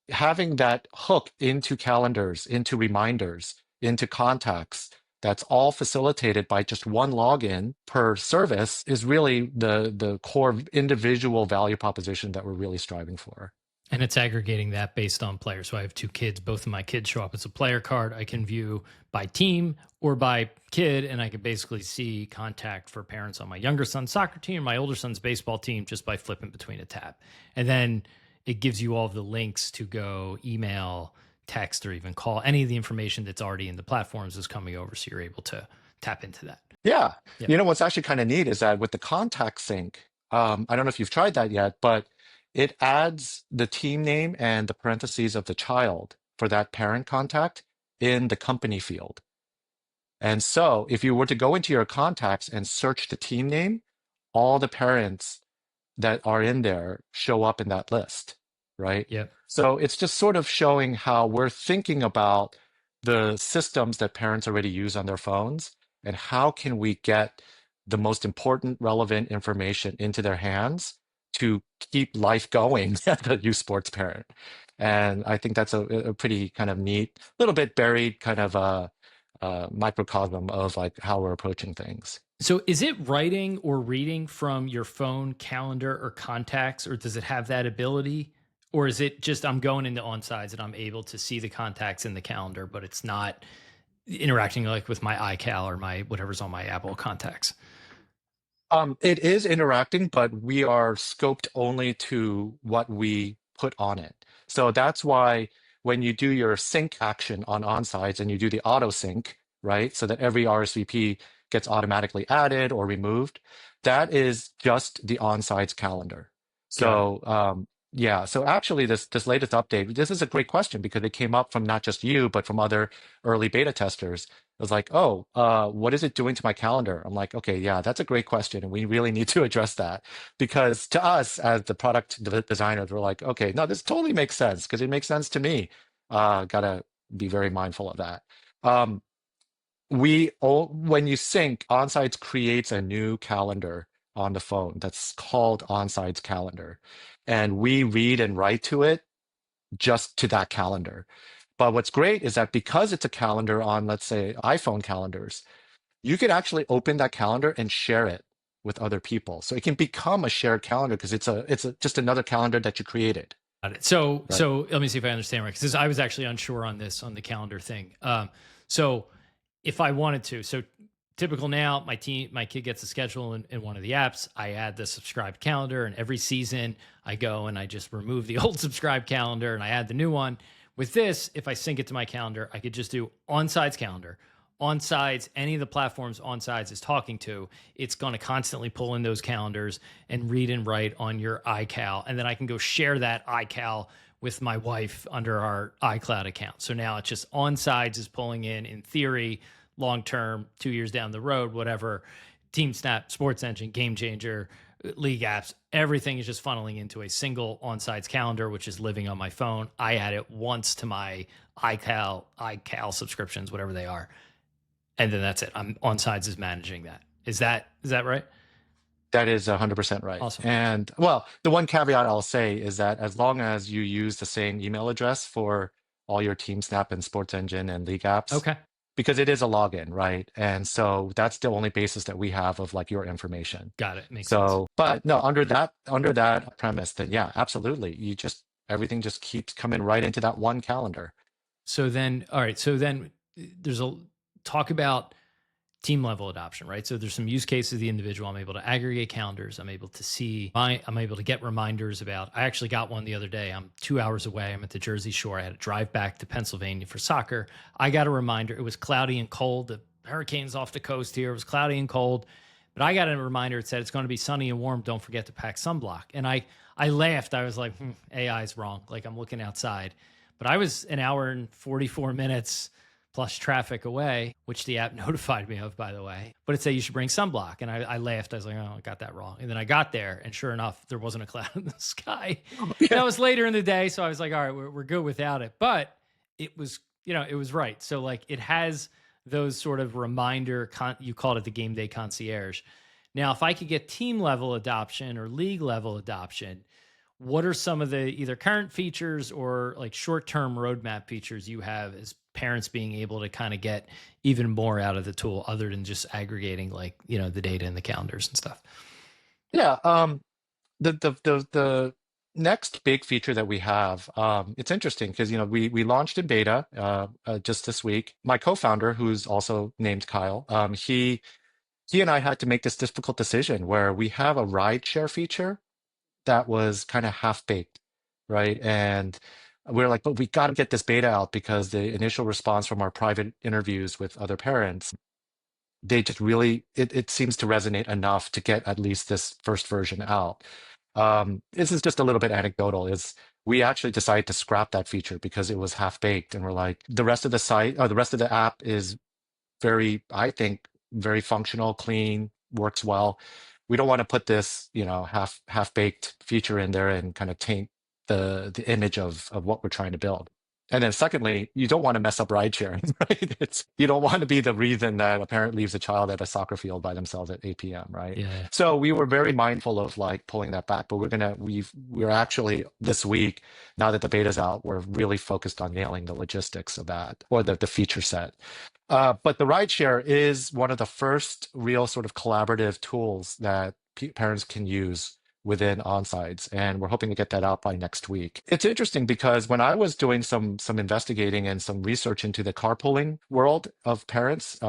having that hook into calendars, into reminders, into contacts, that's all facilitated by just one login per service is really the core individual value proposition that we're really striving for. And it's aggregating that based on players. So I have two kids. Both of my kids show up as a player card. I can view by team or by kid, and I can basically see contact for parents on my younger son's soccer team, my older son's baseball team, just by flipping between a tab. And then it gives you all of the links to go email, text, or even call. Any of the information that's already in the platforms is coming over, so you're able to tap into that. Yeah. Yep. What's actually kind of neat is that with the contact sync, I don't know if you've tried that yet, but it adds the team name and the parentheses of the child for that parent contact in the company field. And so if you were to go into your contacts and search the team name, all the parents that are in there show up in that list, right? Yep. So it's just sort of showing how we're thinking about the systems that parents already use on their phones and how can we get the most important relevant information into their hands to keep life going as a youth sports parent. And I think that's a pretty kind of neat, little bit buried kind of microcosm of like how we're approaching things. So is it writing or reading from your phone calendar or contacts, or does it have that ability? Or is it just I'm going into Onsides and I'm able to see the contacts in the calendar, but it's not interacting like with my iCal or my whatever's on my Apple contacts? It is interacting, but we are scoped only to what we put on it. So that's why when you do your sync action on Onsides and you do the auto sync, right, so that every RSVP gets automatically added or removed, that is just the Onsides calendar. Got it. So yeah, so actually this latest update, this is a great question because it came up from not just you, but from other early beta testers. It was like, oh, what is it doing to my calendar? I'm like, okay, yeah, that's a great question. And we really need to address that because to us as the product designers, we're like, okay, no, this totally makes sense because it makes sense to me. Gotta be very mindful of that. Um, when you sync, Onsides creates a new calendar on the phone that's called Onsides calendar. And we read and write to it just to that calendar. But what's great is that because it's a calendar on, let's say, iPhone calendars, you could actually open that calendar and share it with other people. So it can become a shared calendar because it's just another calendar that you created. Got it. So, Right. so let me see if I understand right. Because I was actually unsure on this on the calendar thing. So if I wanted to, so typical now, my kid gets a schedule in one of the apps. I add the subscribed calendar, and every season I go and I just remove the old subscribed calendar and I add the new one. With this, if I sync it to my calendar, I could just do Onsides calendar. Onsides, any of the platforms Onsides is talking to, it's going to constantly pull in those calendars and read and write on your iCal. And then I can go share that iCal with my wife under our iCloud account. So now it's just Onsides is pulling in theory, long term, 2 years down the road, whatever, TeamSnap, SportsEngine, Game Changer, league apps, everything is just funneling into a single Onsides calendar, which is living on my phone. I add it once to my iCal subscriptions, whatever they are. And then that's it. I'm Onsides is managing that. Is that right? That is 100% right. Awesome. And well, the one caveat I'll say is that as long as you use the same email address for all your TeamSnap and SportsEngine and league apps, Okay. because it is a login, right? And so that's the only basis that we have of like your information. Got it. Makes sense. So, but no, under that premise, then yeah, absolutely. Everything just keeps coming right into that one calendar. So then, all right. So then there's a talk about team level adoption, right? So there's some use cases of the individual. I'm able to aggregate calendars. I'm able to I'm able to get reminders about, I actually got one the other day. I'm 2 hours away. I'm at the Jersey Shore. I had to drive back to Pennsylvania for soccer. I got a reminder. It was cloudy and cold. The hurricane's off the coast here. It was cloudy and cold, but I got a reminder. It said it's going to be sunny and warm. Don't forget to pack sunblock. And I laughed. I was like, AI's wrong. Like I'm looking outside, but I was an hour and 44 minutes plus traffic away, which the app notified me of, by the way. But it said you should bring sunblock. And I laughed. I was like, oh, I got that wrong. And then I got there, and sure enough, there wasn't a cloud in the sky. Yeah. That was later in the day. So I was like, all right, we're good without it. But it was, it was right. So like it has those sort of reminder, you called it the game day concierge. Now, if I could get team level adoption or league level adoption, what are some of the either current features or like short-term roadmap features you have as parents being able to kind of get even more out of the tool other than just aggregating like, the data in the calendars and stuff? Yeah. The next big feature that we have, it's interesting because we launched in beta just this week. My co-founder, who's also named Kyle, he and I had to make this difficult decision where we have a ride share feature that was kind of half baked, right? And we're like, but we got to get this beta out because the initial response from our private interviews with other parents, they just really, it seems to resonate enough to get at least this first version out. This is just a little bit anecdotal. Is we actually decided to scrap that feature because it was half baked. And we're like, the rest of the site or the rest of the app is very, I think, very functional, clean, works well. We don't want to put this, half baked feature in there and kind of taint the image of what we're trying to build. And then secondly, you don't want to mess up ride sharing, right? You don't want to be the reason that a parent leaves a child at a soccer field by themselves at 8 p.m., right? Yeah. So we were very mindful of like pulling that back, but we're actually this week, now that the beta's out, we're really focused on nailing the logistics of that or the feature set. But the rideshare is one of the first real sort of collaborative tools that parents can use within Onsides, and we're hoping to get that out by next week. It's interesting because when I was doing some investigating and some research into the carpooling world of parents,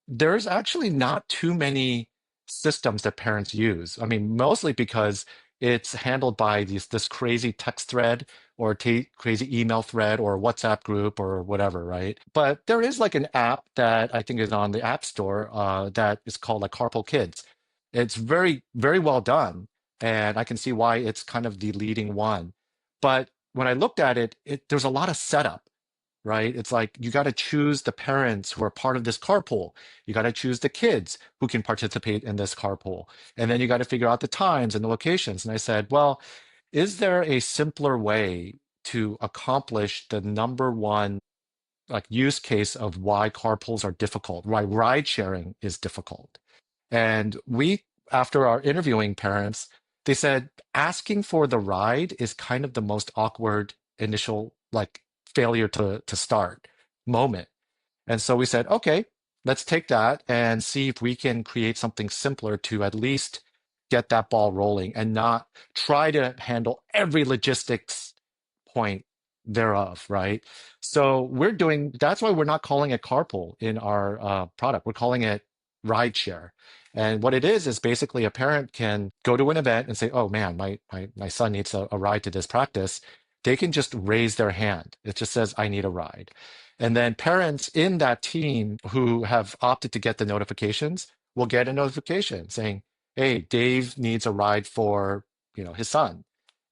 there's actually not too many systems that parents use. I mean, mostly because it's handled by this crazy text thread or crazy email thread or WhatsApp group or whatever, right? But there is like an app that I think is on the App Store that is called like Carpool Kids. It's very, very well done, and I can see why it's kind of the leading one. But when I looked at it, there's a lot of setup, right? It's like you got to choose the parents who are part of this carpool. You got to choose the kids who can participate in this carpool. And then you got to figure out the times and the locations. And I said, well, is there a simpler way to accomplish the number one like use case of why carpools are difficult, why ride sharing is difficult? And after our interviewing parents, they said asking for the ride is kind of the most awkward initial like failure to start moment. And so we said, okay, let's take that and see if we can create something simpler to at least get that ball rolling and not try to handle every logistics point thereof, right? So that's why we're not calling it carpool in our product. We're calling it rideshare. And what it is basically a parent can go to an event and say, oh man, my son needs a ride to this practice. They can just raise their hand. It just says, I need a ride. And then parents in that team who have opted to get the notifications will get a notification saying, hey, Dave needs a ride for, his son.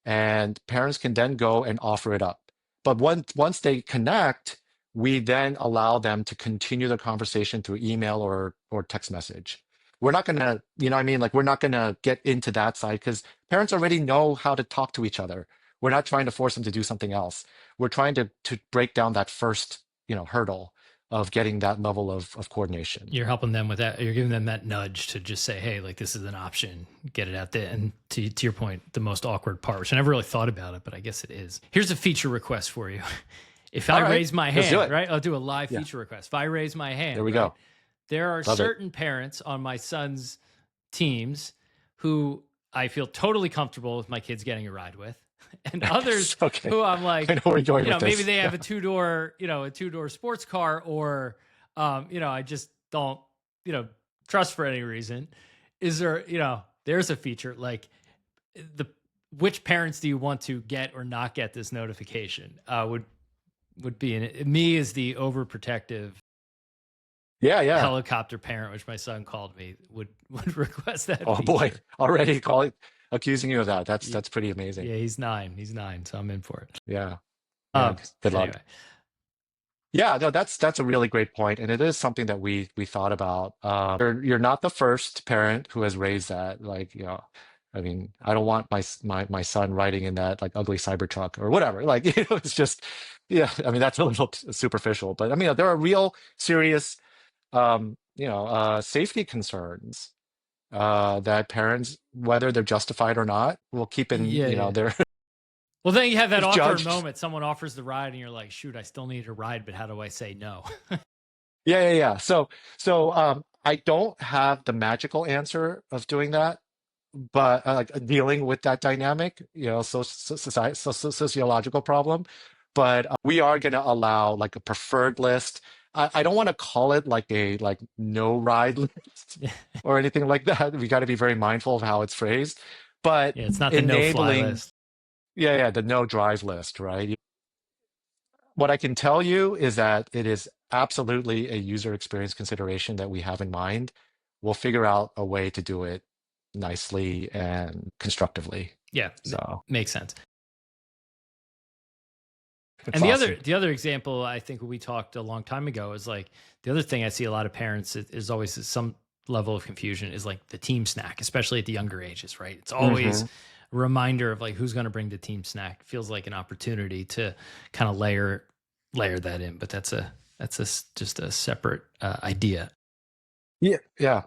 And parents can then go and offer it up. But once they connect, we then allow them to continue the conversation through email or text message. We're not going to, what I mean? Like, we're not going to get into that side because parents already know how to talk to each other. We're not trying to force them to do something else. We're trying to break down that first, hurdle of getting that level of coordination. You're helping them with that. You're giving them that nudge to just say, hey, like this is an option, get it out there. And to your point, the most awkward part, which I never really thought about it, but I guess it is. Here's a feature request for you. If I raise my hand, right, I'll do a live feature request. If I raise my hand, there we go. There are certain parents on my son's teams who I feel totally comfortable with my kids getting a ride with. And others who I'm like, I know where you're going with maybe this. they have a two-door sports car, or, I just don't, trust for any reason. Is there, there's a feature like which parents do you want to get or not get this notification? Would be me as the overprotective helicopter parent, which my son called me, would request that. Oh feature. Boy, already accusing you of that. That's pretty amazing. Yeah, he's 9, so I'm in for it. Yeah. Good luck. Anyway. Yeah, no, that's a really great point, and it is something that we thought about. You're not the first parent who has raised that. Like, I mean, I don't want my son riding in that like ugly Cybertruck or whatever. Like, it's just, yeah. I mean, that's a little superficial, but I mean, there are real serious, safety concerns that parents, whether they're justified or not, will keep in their. Well, then you have that awkward moment. Someone offers the ride, and you're like, "Shoot, I still need a ride, but how do I say no?" Yeah. So I don't have the magical answer of doing that, but like dealing with that dynamic, sociological problem. But we are going to allow like a preferred list. I don't want to call it like a no ride list or anything like that. We got to be very mindful of how it's phrased. But it's not the no fly list. Yeah, the no drive list, right? What I can tell you is that it is absolutely a user experience consideration that we have in mind. We'll figure out a way to do it nicely and constructively. Yeah, So makes sense. it's And the awesome. other example, I think we talked a long time ago, is like the other thing I see a lot of parents is always some level of confusion is like the team snack, especially at the younger ages, right? It's always Hmm. a reminder of like who's going to bring the team snack. Feels like an opportunity to kind of layer that in, but just a separate idea. Yeah, yeah.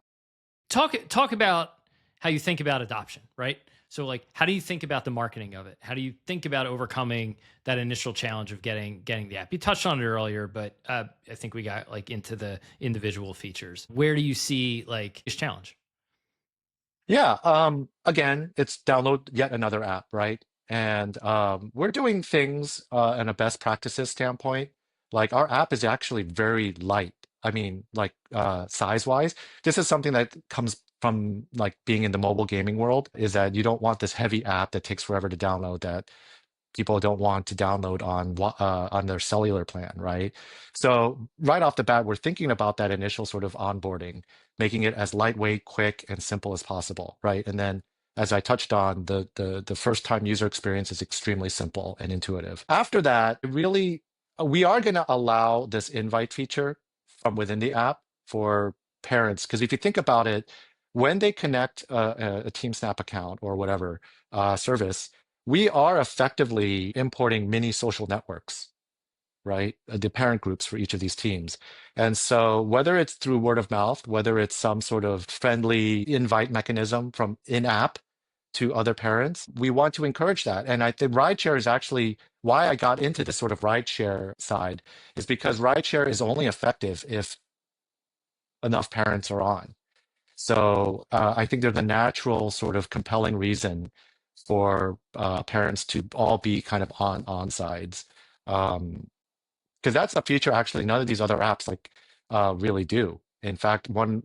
Talk about how you think about adoption, right? So like how do you think about the marketing of it? How do you think about overcoming that initial challenge of getting the app? You touched on it earlier, but I think we got like into the individual features. Where do you see like this challenge? Yeah, again, it's download yet another app, right? And we're doing things in a best practices standpoint. Like our app is actually very light. I mean, like size-wise, this is something that comes from like being in the mobile gaming world, is that you don't want this heavy app that takes forever to download that people don't want to download on their cellular plan, right? So right off the bat, we're thinking about that initial sort of onboarding, making it as lightweight, quick, and simple as possible, right? And then, as I touched on, the first time user experience is extremely simple and intuitive. After that, really, we are going to allow this invite feature from within the app for parents, because if you think about it, when they connect a TeamSnap account or whatever service, we are effectively importing mini social networks, right? The parent groups for each of these teams. And so whether it's through word of mouth, whether it's some sort of friendly invite mechanism from in-app to other parents, we want to encourage that. And I think rideshare is actually why I got into this sort of rideshare side, is because rideshare is only effective if enough parents are on. So I think there's a natural sort of compelling reason for parents to all be kind of on sides, because that's a feature actually none of these other apps like really do. In fact, one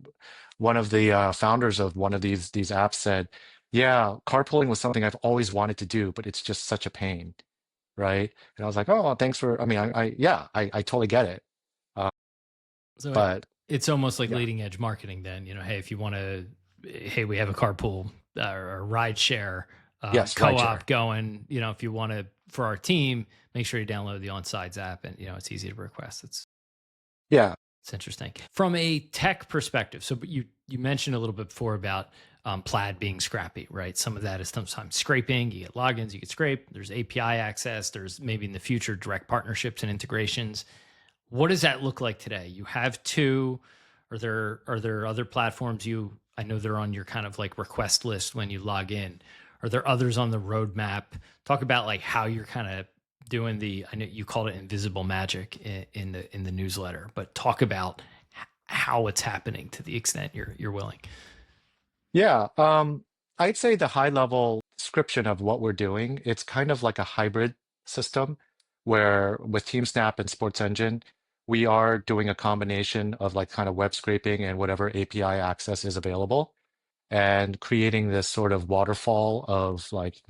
of the founders of one of these apps said, "Yeah, carpooling was something I've always wanted to do, but it's just such a pain." Right? And I was like, "Oh, well, thanks for." I mean, I totally get it. Uh, So but it's almost like yeah, leading edge marketing then, hey, if you want to, hey, we have a carpool or a ride share yes, rideshare. co-op going, if you want to, for our team, make sure you download the Onsides app and, it's easy to request. Yeah. It's interesting from a tech perspective. So, but you mentioned a little bit before about Plaid being scrappy, right? Some of that is sometimes scraping. You get logins, you get scrape. There's API access. There's maybe in the future direct partnerships and integrations. What does that look like today? You have two. Are there other platforms I know they're on your kind of like request list when you log in. Are there others on the roadmap? Talk about like how you're kind of doing I know you called it invisible magic in the newsletter, but talk about how it's happening to the extent you're willing. Yeah, I'd say the high level description of what we're doing, it's kind of like a hybrid system where with TeamSnap and SportsEngine, we are doing a combination of like kind of web scraping and whatever API access is available, and creating this sort of waterfall of like,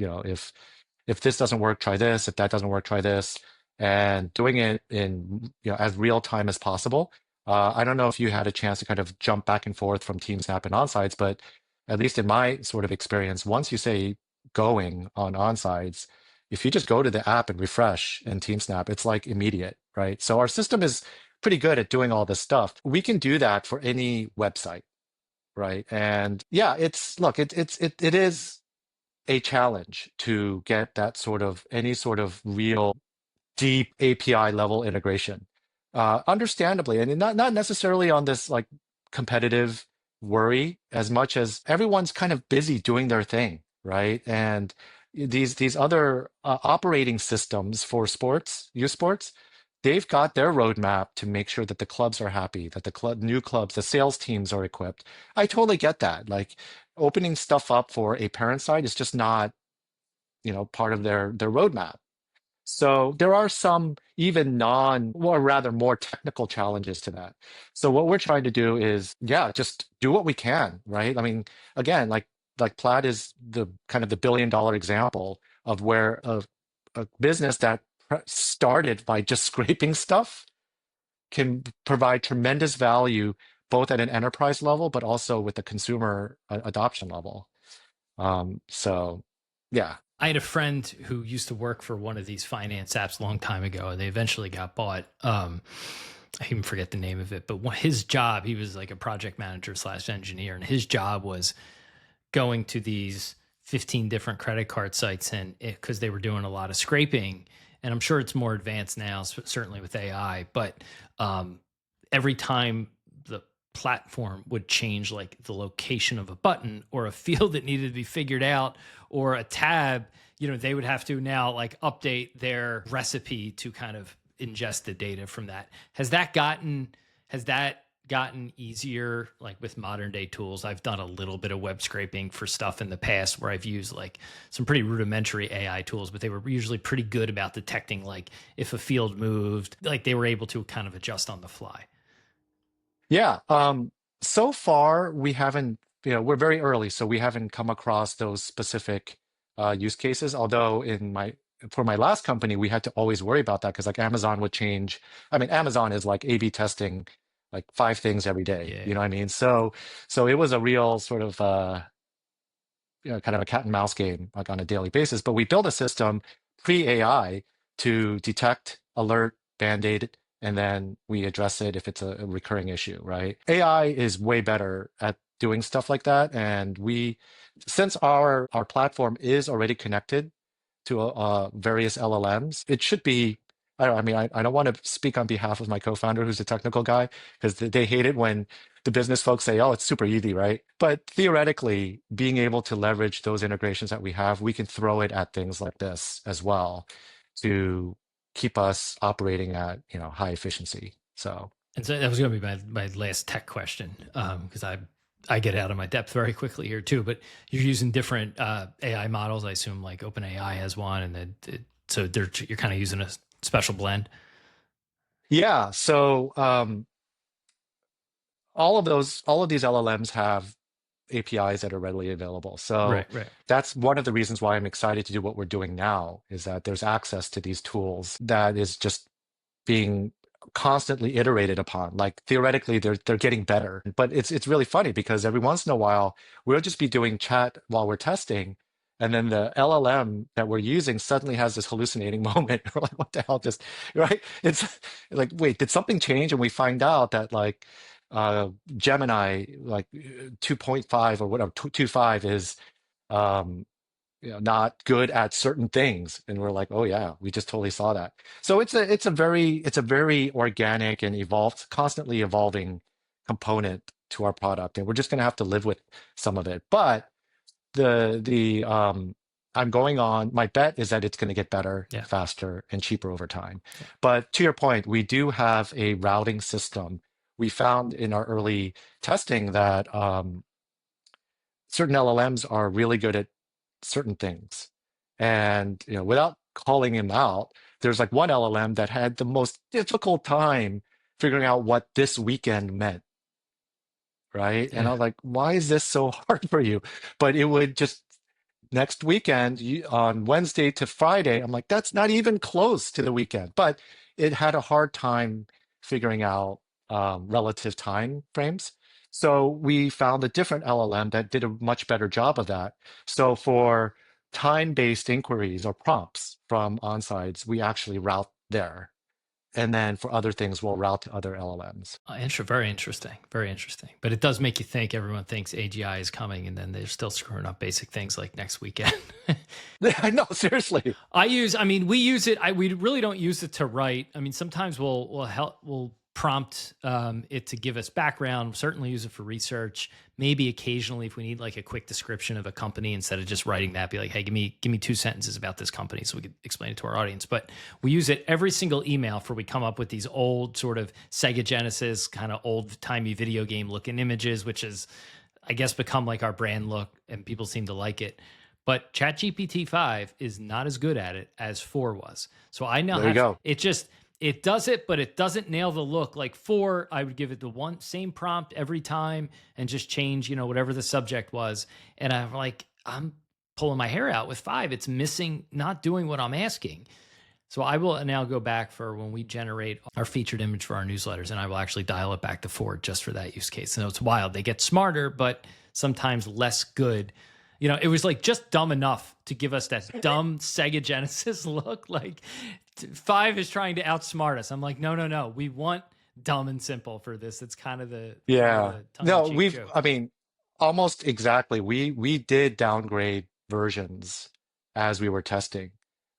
if this doesn't work, try this. If that doesn't work, try this. And doing it in as real time as possible. I don't know if you had a chance to kind of jump back and forth from TeamSnap and Onsides, but at least in my sort of experience, once you say going on Onsides, if you just go to the app and refresh in TeamSnap, it's like immediate, right? So our system is pretty good at doing all this stuff. We can do that for any website, right? And yeah, it is a challenge to get that sort of any sort of real deep API level integration. Understandably, and not necessarily on this like competitive worry as much as everyone's kind of busy doing their thing, right? And these other operating systems for sports, youth sports, they've got their roadmap to make sure that the clubs are happy, that the new clubs, the sales teams are equipped. I totally get that. Like opening stuff up for a parent side is just not, part of their roadmap. So there are some even or rather more technical challenges to that. So what we're trying to do is, yeah, just do what we can, right? I mean, again, like Plaid is the kind of the $1 billion example of where a business that started by just scraping stuff can provide tremendous value both at an enterprise level, but also with the consumer adoption level. So Yeah. I had a friend who used to work for one of these finance apps a long time ago, and they eventually got bought. I even forget the name of it, but his job, he was like a project manager / engineer, and his job was going to these 15 different credit card sites, and because they were doing a lot of scraping, and I'm sure it's more advanced now, certainly with AI, but every time the platform would change like the location of a button or a field that needed to be figured out or a tab, they would have to now like update their recipe to kind of ingest the data from that. Has that gotten easier like with modern day tools? I've done a little bit of web scraping for stuff in the past where I've used like some pretty rudimentary AI tools, but they were usually pretty good about detecting like if a field moved, like they were able to kind of adjust on the fly. Yeah. So far we haven't, we're very early, so we haven't come across those specific use cases. Although for my last company, we had to always worry about that because like Amazon would change. I mean, Amazon is like A/B testing like 5 things every day. Yeah. You know what I mean? So it was a real sort of kind of a cat and mouse game like on a daily basis. But we built a system pre-AI to detect, alert, band-aid it, and then we address it if it's a recurring issue, right? AI is way better at doing stuff like that. And since our platform is already connected to various LLMs, it should be. I don't want to speak on behalf of my co-founder, who's a technical guy, because they hate it when the business folks say, "Oh, it's super easy," right? But theoretically, being able to leverage those integrations that we have, we can throw it at things like this as well to keep us operating at high efficiency. So, And so that was going to be my last tech question, because I get out of my depth very quickly here too. But you're using different AI models. I assume like OpenAI has one, and then you're kind of using a special blend. yeah. So all of these LLMs have APIs that are readily available. So Right. that's one of the reasons why I'm excited to do what we're doing now, is that there's access to these tools that is just being constantly iterated upon. Like theoretically, they're getting better, but it's really funny because every once in a while we'll just be doing chat while we're testing, and then the LLM that we're using suddenly has this hallucinating moment. We're like, what the hell just right? It's like, wait, did something change? And we find out that like Gemini like 2.5 or whatever 2.5 is um not good at certain things, and we're like, oh yeah, we just totally saw that. So it's a very organic and constantly evolving component to our product, and we're just going to have to live with some of it. But the I'm going on, my bet is that it's going to get better, Yeah. faster, and cheaper over time. But to your point, we do have a routing system. We found in our early testing that certain LLMs are really good at certain things. And without calling him out, there's like one LLM that had the most difficult time figuring out what this weekend meant, right? And I Yeah. was like, why is this so hard for you? But it would just next weekend on Wednesday to Friday. I'm like, that's not even close to the weekend. But it had a hard time figuring out relative time frames. So we found a different LLM that did a much better job of that. So for time-based inquiries or prompts from Onsides, we actually route there. And then for other things, we'll route to other LLMs. Very interesting. Very interesting. But it does make you think. Everyone thinks AGI is coming, and then they're still screwing up basic things like next weekend. I know, seriously. We use it. We really don't use it to write. I mean, sometimes we'll prompt it to give us background. We'll certainly use it for research. Maybe occasionally, if we need like a quick description of a company, instead of just writing that, be like, hey, give me 2 sentences about this company so we could explain it to our audience. But we use it every single email we come up with these old sort of Sega Genesis kind of old timey video game looking images, which is, I guess, become like our brand look, and people seem to like it. But ChatGPT 5 is not as good at it as 4 was. So I now There you go. it does it, but it doesn't nail the look. Like 4, I would give it the same prompt every time and just change, whatever the subject was. And I'm pulling my hair out with 5. It's missing, not doing what I'm asking. So I will now go back for when we generate our featured image for our newsletters, and I will actually dial it back to 4 just for that use case. So it's wild. They get smarter, but sometimes less good. it was like just dumb enough to give us that dumb Sega Genesis look. Like 5 is trying to outsmart us. I'm like, no. We want dumb and simple for this. It's kind of the Yeah. No, tongue-in-cheek joke. I mean, almost exactly. We did downgrade versions as we were testing.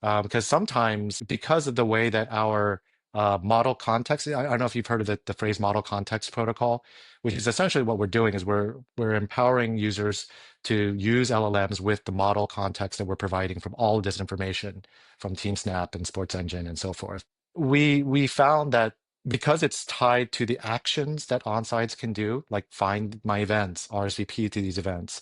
Because sometimes, because of the way that our model context, I don't know if you've heard of the phrase model context protocol, which is essentially what we're doing is we're empowering users to use LLMs with the model context that we're providing from all of this information from TeamSnap and SportsEngine and so forth. We found that because it's tied to the actions that Onsides can do, like find my events, RSVP to these events,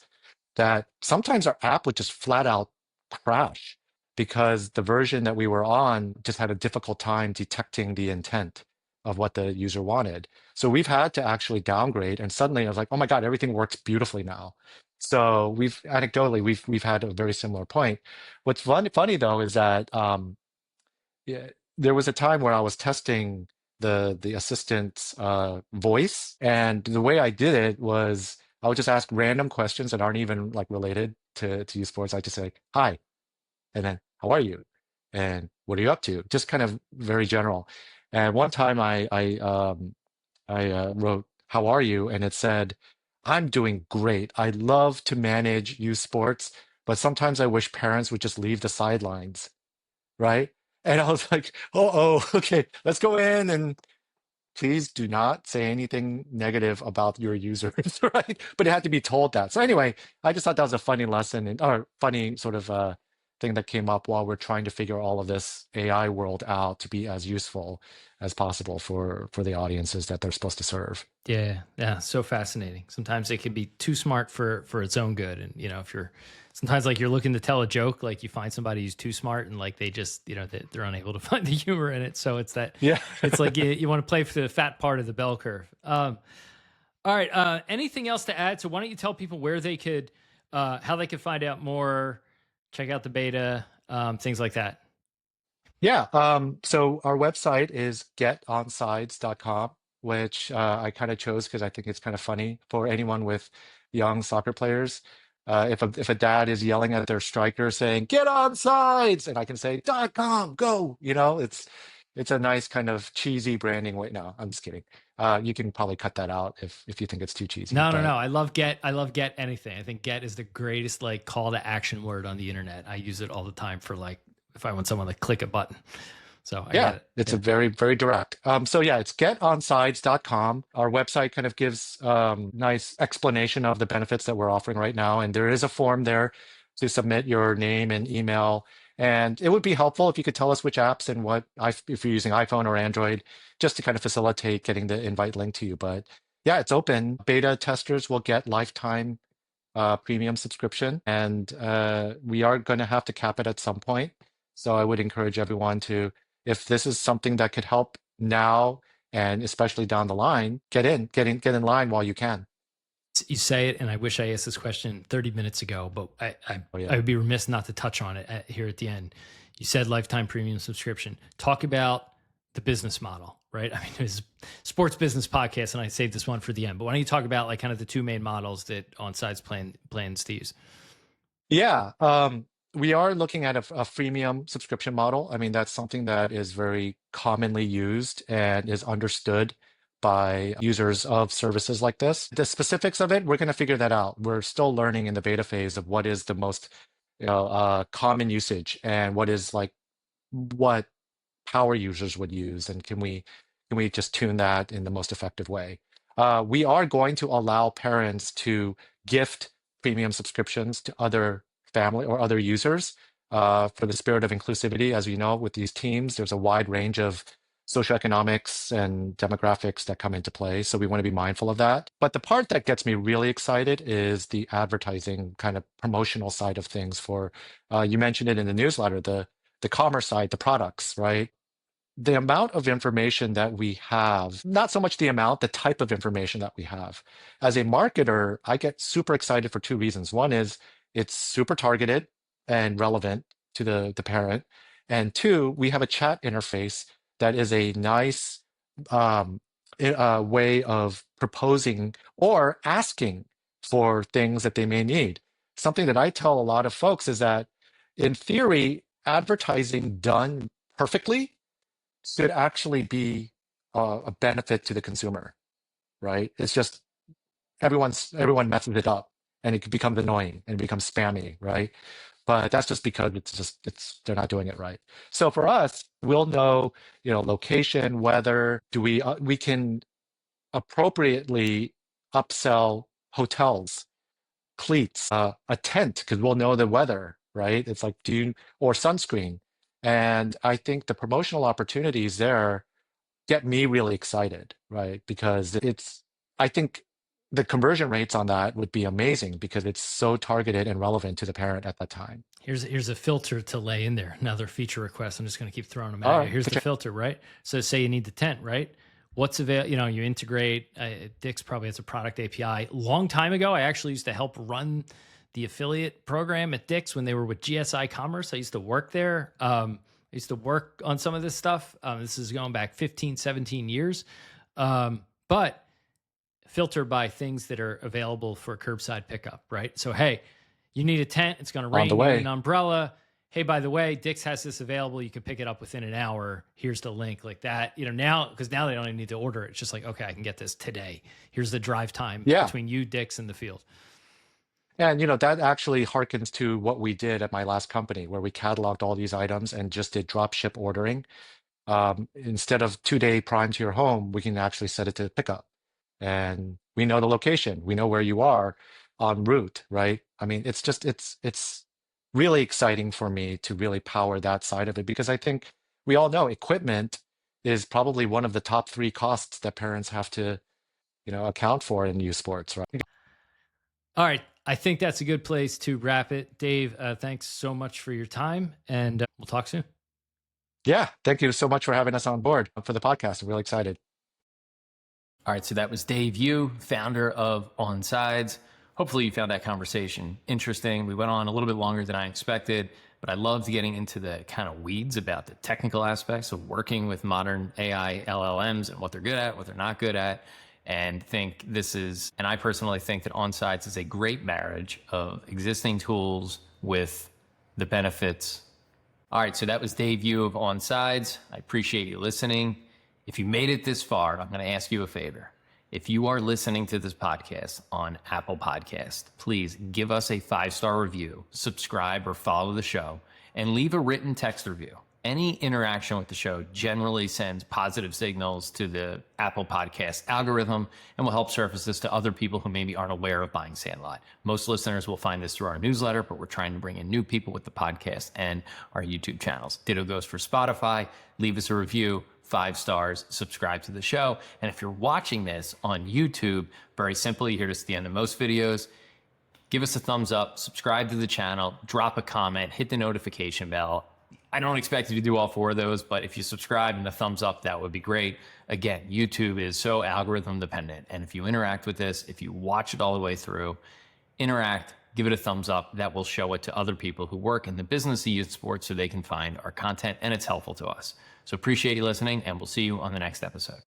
that sometimes our app would just flat out crash because the version that we were on just had a difficult time detecting the intent of what the user wanted. So we've had to actually downgrade, and suddenly I was like, oh my God, everything works beautifully now. So we've had a very similar point. What's funny though is that yeah, there was a time where I was testing the assistant's voice, and the way I did it was I would just ask random questions that aren't even like related to youth sports. I just say hi, and then how are you, and what are you up to? Just kind of very general. And one time I wrote how are you, and it said I'm doing great. I love to manage youth sports, but sometimes I wish parents would just leave the sidelines, right? And I was like, oh, okay, let's go in and please do not say anything negative about your users, right? But it had to be told that. So anyway, I just thought that was a funny lesson or funny sort of thing that came up while we're trying to figure all of this AI world out to be as useful as possible for the audiences that they're supposed to serve. Yeah, so fascinating. Sometimes it can be too smart for its own good, and if you're sometimes like you're looking to tell a joke, like you find somebody who's too smart, and like they just they're unable to find the humor in it. So it's that Yeah. it's like you want to play for the fat part of the bell curve. All right. Anything else to add? So why don't you tell people where they could, how they could find out more, check out the beta, things like that. Yeah. So our website is getonsides.com, which I kind of chose because I think it's kind of funny for anyone with young soccer players. If a dad is yelling at their striker saying "Get on sides," and I can say .com, go. It's a nice kind of cheesy branding way. No, I'm just kidding. You can probably cut that out if you think it's too cheesy. No. But I love get. I love get anything. I think get is the greatest like call to action word on the internet. I use it all the time for like if I want someone to click a button. So I yeah, get it. it's a very, very direct. So yeah, it's getonsides.com. Our website kind of gives nice explanation of the benefits that we're offering right now. And there is a form there to submit your name and email. And it would be helpful if you could tell us which apps and if you're using iPhone or Android, just to kind of facilitate getting the invite link to you. But yeah, it's open. Beta testers will get lifetime premium subscription, and we are going to have to cap it at some point. So I would encourage everyone to, if this is something that could help now and especially down the line, get in line while you can. You say it, and I wish I asked this question 30 minutes ago, but Oh, yeah. I would be remiss not to touch on it here at the end. You said lifetime premium subscription. Talk about the business model, right? I mean, it's a sports business podcast, and I saved this one for the end. But why don't you talk about like kind of the two main models that Onsides plans to use? Yeah, we are looking at a freemium subscription model. I mean, that's something that is very commonly used and is understood by users of services like this. The specifics of it, we're going to figure that out. We're still learning in the beta phase of what is the most, common usage and what power users would use, and can we just tune that in the most effective way. We are going to allow parents to gift premium subscriptions to other family or other users for the spirit of inclusivity. As you know, with these teams, there's a wide range of socioeconomics and demographics that come into play. So we want to be mindful of that. But the part that gets me really excited is the advertising kind of promotional side of things for, you mentioned it in the newsletter, the commerce side, the products, right? The amount of information that we have, not so much the amount, the type of information that we have. As a marketer, I get super excited for two reasons. One is it's super targeted and relevant to the parent. And two, we have a chat interface that is a nice way of proposing or asking for things that they may need. something that I tell a lot of folks is that in theory, advertising done perfectly should actually be a benefit to the consumer, right? It's just everyone messes it up and it becomes annoying and it becomes spammy, right? But that's just because it's they're not doing it right. So for us, we'll know, location, weather. We can appropriately upsell hotels, cleats, a tent, because we'll know the weather, right? It's like or sunscreen. And I think the promotional opportunities there get me really excited, right? Because I think the conversion rates on that would be amazing because it's so targeted and relevant to the parent at that time. Here's a filter to lay in there. Another feature request. I'm just going to keep throwing them All at you. right, Here's the filter, right? So say you need the tent, right? What's available? You integrate. Dix probably has a product API. Long time ago, I actually used to help run the affiliate program at Dix when they were with GSI Commerce. I used to work there. I used to work on some of this stuff. This is going back 15, 17 years. But filter by things that are available for curbside pickup, right? So, hey, you need a tent. It's going to rain. You need an umbrella. Hey, by the way, Dix has this available. You can pick it up within an hour. Here's the link, like that. Now, because now they don't even need to order it. It's just like, okay, I can get this today. Here's the drive time between you, Dix, and the field. And that actually harkens to what we did at my last company, where we cataloged all these items and just did drop ship ordering. Instead of 2-day prime to your home, we can actually set it to pickup. And we know the location. We know where you are en route, right? I mean, it's really exciting for me to really power that side of it, because I think we all know equipment is probably one of the top 3 costs that parents have to, account for in youth sports, right? All right. I think that's a good place to wrap it. Dave, thanks so much for your time, and we'll talk soon. Yeah. Thank you so much for having us on board for the podcast. I'm really excited. All right, so that was Dave Yoo, founder of Onsides. Hopefully you found that conversation interesting. We went on a little bit longer than I expected, but I loved getting into the kind of weeds about the technical aspects of working with modern AI LLMs and what they're good at, what they're not good at, and I personally think that Onsides is a great marriage of existing tools with the benefits. All right, so that was Dave Yoo of Onsides. I appreciate you listening. If you made it this far, I'm going to ask you a favor. If you are listening to this podcast on Apple Podcast, please give us a 5-star review, subscribe or follow the show, and leave a written text review. Any interaction with the show generally sends positive signals to the Apple Podcast algorithm and will help surface this to other people who maybe aren't aware of Buying Sandlot. Most listeners will find this through our newsletter, but we're trying to bring in new people with the podcast and our YouTube channels. Ditto goes for Spotify. Leave us a review, 5 stars, subscribe to the show. And if you're watching this on YouTube, very simply, you hear this at the end of most videos, give us a thumbs up, subscribe to the channel, drop a comment, hit the notification bell. I don't expect you to do all 4 of those, but if you subscribe and a thumbs up, that would be great. Again, YouTube is so algorithm dependent. And if you interact with this, if you watch it all the way through, interact, give it a thumbs up. That will show it to other people who work in the business of youth sports so they can find our content and it's helpful to us. So appreciate you listening, and we'll see you on the next episode.